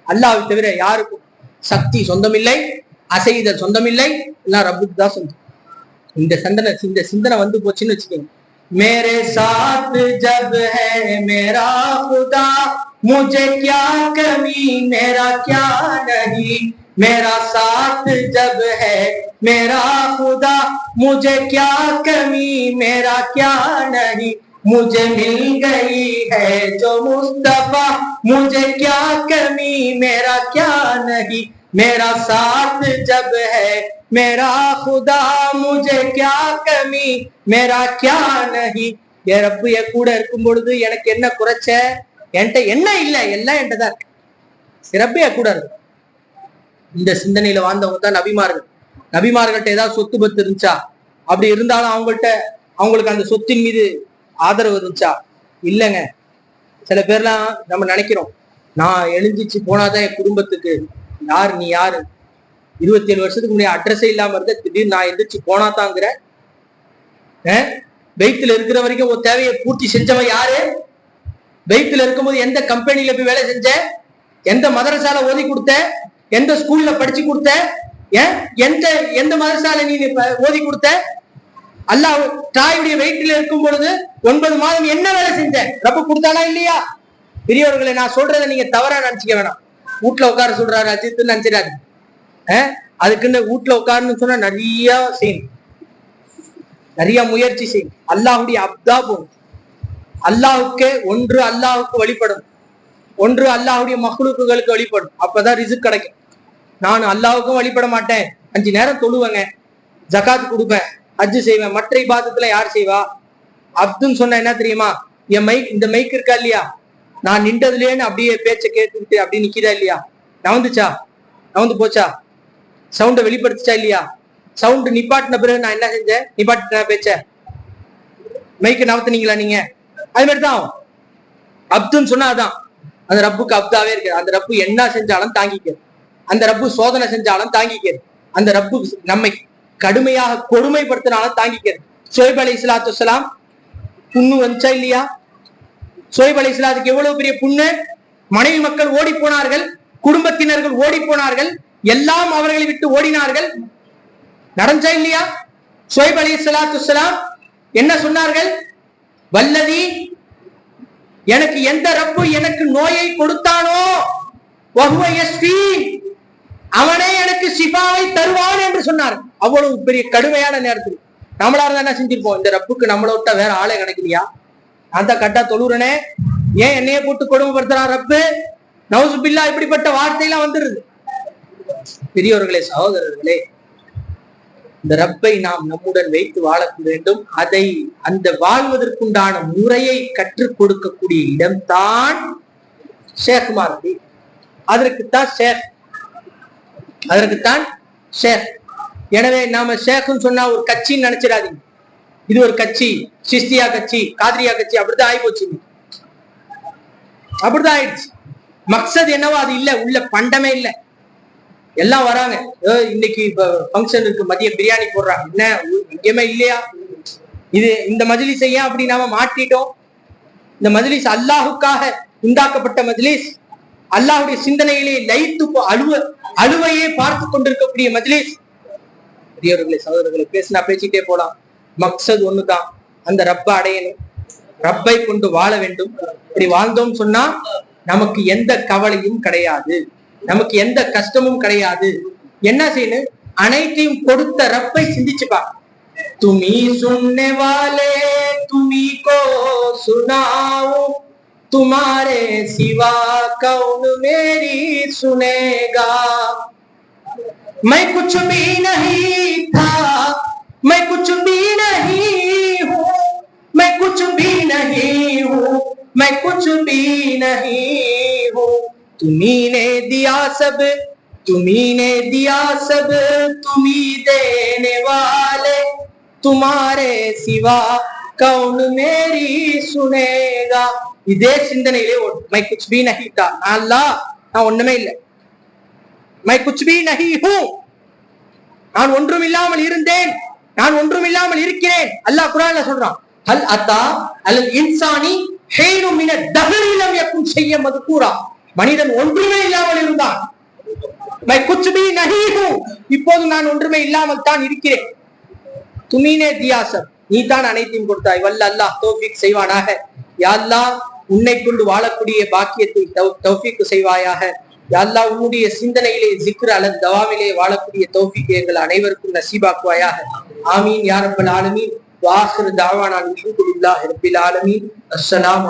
அல்லாஹ்வை தவிர யாருக்கும் சக்தி சொந்தமில்லை, அசைதல் சொந்தமில்லை, எல்லாம் ரப்புக்கு தான் சொந்தம். இந்த சிந்தனை வந்து போச்சுன்னு வச்சுக்கோங்க. मेरे साथ जब है मेरा खुदा मुझे क्या कमी मेरा क्या नहीं. मेरा साथ जब है मेरा खुदा मुझे क्या कमी मेरा क्या नहीं. मुझे मिल गई है जो मुस्तफा मुझे क्या कमी मेरा क्या नहीं. मेरा साथ जब है मेरा खुदा मुझे क्या कमी मेरा क्या नहीं. என் ரப்பு என் கூட இருக்கும் பொழுது எனக்கு என்ன குறைச்ச? என்கிட்ட என்ன இல்லை, எல்லாம் என்கிட்ட தான் இருக்கு. ரப்பு என் கூட இருக்கு. இந்த சிந்தனையில வாழ்ந்தவங்க தான் நபிமார்கள். நபிமார்கள்ட்ட ஏதாவது சொத்து பத்து இருந்துச்சா? அப்படி இருந்தாலும் அவங்களுக்கு அந்த சொத்தின் மீது ஆதரவு இருந்துச்சா? இல்லைங்க. சில பேர்லாம் நம்ம நினைக்கிறோம், நான் எழுந்திச்சு போனாதான் என் குடும்பத்துக்கு. யாரு நீ? யாரு? 27 வருஷத்துக்கு முன்னாடி அட்ரஸே இல்லாம இருந்த, திடீர்னு நான் எந்திரிச்சு போனாதாங்கிற. வெயித்துல இருக்கிற வரைக்கும் ஒரு தேவையை பூர்த்தி செஞ்சவன் யாரு? வெயித்துல இருக்கும்போது எந்த கம்பெனில போய் வேலை செஞ்ச? எந்த மதரசால ஓதி கொடுத்த? எந்த ஸ்கூல்ல படிச்சு கொடுத்த? எந்த மதரசால நீ ஓதி கொடுத்த? அல்லாஹ் தாயுடைய வெயிட்டில இருக்கும் பொழுது 9 மாதம் என்ன வேலை செஞ்ச? ரப்பு கொடுத்தானா இல்லையா? பெரியவர்களை, நான் சொல்றதை நீங்க தவறா நினைச்சுக்க வேணாம். வீட்டுல உட்கார சொல்றாரு அஜித் நினைச்சிடாது. அதுக்குன்னு வீட்டுல உட்காருன்னு சொன்னா நிறைய செய்யணும், நிறைய முயற்சி செய்யும். அல்லாஹுடைய அப்தா போகும். அல்லாஹுக்கு ஒன்று அல்லாஹுக்கு வழிபடும், ஒன்று அல்லாஹுடைய மக்லூக்குகளுக்கு வழிபடும். அப்பதான் ரிஸ்க் கிடைக்கும். நான் அல்லாஹுக்கும் வழிபட மாட்டேன், 5 நேரம் தொழுவேங்க, ஜகாத் கொடுப்பேன், ஹஜ்ஜு செய்வேன், மற்ற இபாதத்துல யார் செய்வா? அப்துன்னு சொன்ன என்ன தெரியுமா? என் மைக், இந்த மைக் இருக்கா இல்லையா, நான் நின்றதுலேன்னு அப்படியே பேச்சை கேட்டுக்கிட்டு அப்படியே நிக்கிறா இல்லையா? நவந்துச்சா? நவந்து போச்சா? சவுண்டை வெளிப்படுத்துச்சா இல்லையா? சவுண்ட் நிப்பாட்டின பிறகு நான் என்ன செஞ்சேன்? நிப்பாட்டின பேச்ச, மைக்கு நவத்துனீங்களா நீங்க? அது மாதிரிதான் அப்துன்னு சொன்னாதான் அந்த ரப்புக்கு அப்தாவே இருக்கு. அந்த ரப்பு என்ன செஞ்சாலும் தாங்கிக்க, அந்த ரப்பு சோதனை செஞ்சாலும் தாங்கிக்க, அந்த ரப்பு நம்மை கடுமையாக கொடுமைப்படுத்தினாலும் தாங்கிக்க. ஷுவைப் அலைஹிஸ்ஸலாத்து வஸ்ஸலாம் புண்ணு வந்துச்சா இல்லையா? ஷுவைப் அலைஹிஸ்ஸலாத்துக்கு எவ்வளவு பெரிய புண்ணு! மனைவி மக்கள் ஓடி போனார்கள், குடும்பத்தினர்கள் ஓடி போனார்கள், எல்லாம் அவர்களை விட்டு ஓடினார்கள். நடந்தா இல்லையா? ஷுவைப் அலைஹிஸ்ஸலாத்து வஸ்ஸலாம் என்ன சொன்னார்கள்? வல்லதி, எனக்கு எந்த ரப்பு எனக்கு நோயை கொடுத்தானோ வஹுவ யஸ்ஃபீன், அவனே எனக்கு ஷிஃபாவை தருவான் என்று சொன்னார். அவ்வளவு பெரிய கடுமையான நேரத்தில் நம்மளா இருந்தா என்ன செஞ்சிருப்போம்? இந்த ரப்புக்கு நம்மளை விட்டா வேற ஆளே கிடைக்கலையா? நான் தான் கட்டா தொழுறனே, ஏன் என்னையே போட்டு கொடுமைப்படுத்துறான் ரப்பு? நவுசு பில்லா, இப்படிப்பட்ட வார்த்தையெல்லாம் வந்துருது. பெரியோர்களே, சகோதரர்களே, இந்த ரப்பை நாம் நம்முடன் வைத்து வாழ வேண்டும். அந்த வாழ்வதற்குண்டான முறையை கற்றுக் கொடுக்கக்கூடிய இடம்தான் ஷேக்மார்கள். அதற்குத்தான் ஷேக். எனவே நாம ஷேக்னு சொன்னா ஒரு கட்சின்னு நினைச்சிடாதீங்க. இது ஒரு கட்சி, சிஸ்தியா கட்சி, காதிரியா கட்சி, அப்படிதான் ஆயிப்போச்சு. அப்படிதான் ஆயிடுச்சு. மக்சது என்னவோ அது இல்ல, உள்ள பண்டமே இல்ல. எல்லாம் வராங்க, இன்னைக்கு ஃபங்க்ஷன் இருக்கு, மதியம் பிரியாணி போடுறாங்க, என்ன முக்கியமே இல்லையா? இது இந்த மஜ்லிஸ் ஏன் அப்படி நாம மாற்றிட்டோம்? இந்த மஜ்லிஸ் அல்லாஹுக்காக உண்டாக்கப்பட்ட மஜ்லிஸ், அல்லாஹுடைய சிந்தனையிலே லயித்து அழுவையே பார்த்து கொண்டிருக்கக்கூடிய மஜ்லிஸ். பெரியவர்களே, சகோதரர்களை, பேசினா பேசிட்டே போலாம். மக்சது ஒண்ணுதான், அந்த ரப்பை அடையணும், ரப்பை கொண்டு வாழ வேண்டும். இப்படி வாழ்ந்தோம் சொன்னா நமக்கு எந்த கவலையும் கிடையாது, நமக்கு எந்த கஷ்டமும் கிடையாது. என்ன செய்யணும்? அனைத்தையும் கொடுத்த ரப்பை சிந்திச்சுப்பா. துமி சுன்ने वाले तुम्ही को सुनाओ, तुम्हारे सिवा कौन मेरी सुनेगा। मैं कुछ भी नहीं था, मैं कुछ भी नहीं हूँ, मैं कुछ भी नहीं हूँ, मैं कुछ भी नहीं हूँ। तुम्ही ने दिया सब, तुम्ही ने दिया सब, तुम्ही देने वाले, तुम्हारे सिवा कौन मेरी सुनेगा। இதே சிந்தனையிலே மை குச் பி நஹி தா, அல்லாஹ் நான் ஒண்ணுமே இல்லை, மை குச் பி நஹி ஹூ, நான் ஒன்றும் இல்லாமல் இருந்தேன், நான் ஒன்றும் இல்லாமல் இருக்கிறேன். அல்லாஹ் குர்ஆன்ல சொல்றான், ஹல் அத்தா அல் இன்சானி ஹைனு மின தஹரி லம் யகுன் ஷையன் மذ்கூரா. மனிதன் ஒன்றுமே இல்லாமல் இருந்தான். மை குச் பி நஹி ஹூ, இப்போது நான் ஒன்றுமே இல்லாமல் தான் இருக்கிறேன். துமீனே தியாசப், நீ தான் அனைத்தையும் கொடுத்தாய். வல்ல அல்லாஹ் தௌஃபீக் செய்வானாக. யா அல்லாஹ், உன்னை கொண்டு வாழக்கூடிய பாக்கியத்தை தௌஃபீக் செய்வாயாக. யா அல்லாஹ், உன்னுடைய சிந்தனையிலே ஜிக்ர் அல்லது தவாமிலே வாழக்கூடிய தௌஃபீக் எங்கள் அனைவருக்கும் நசீபாக்குவாயாக. ஆமீன் யா ரப்பல் ஆலமீன். வ ஆகிரு தஅவானா அல்ஹம்துலில்லாஹி ரப்பில் ஆலமீன். அஸ்ஸலாமு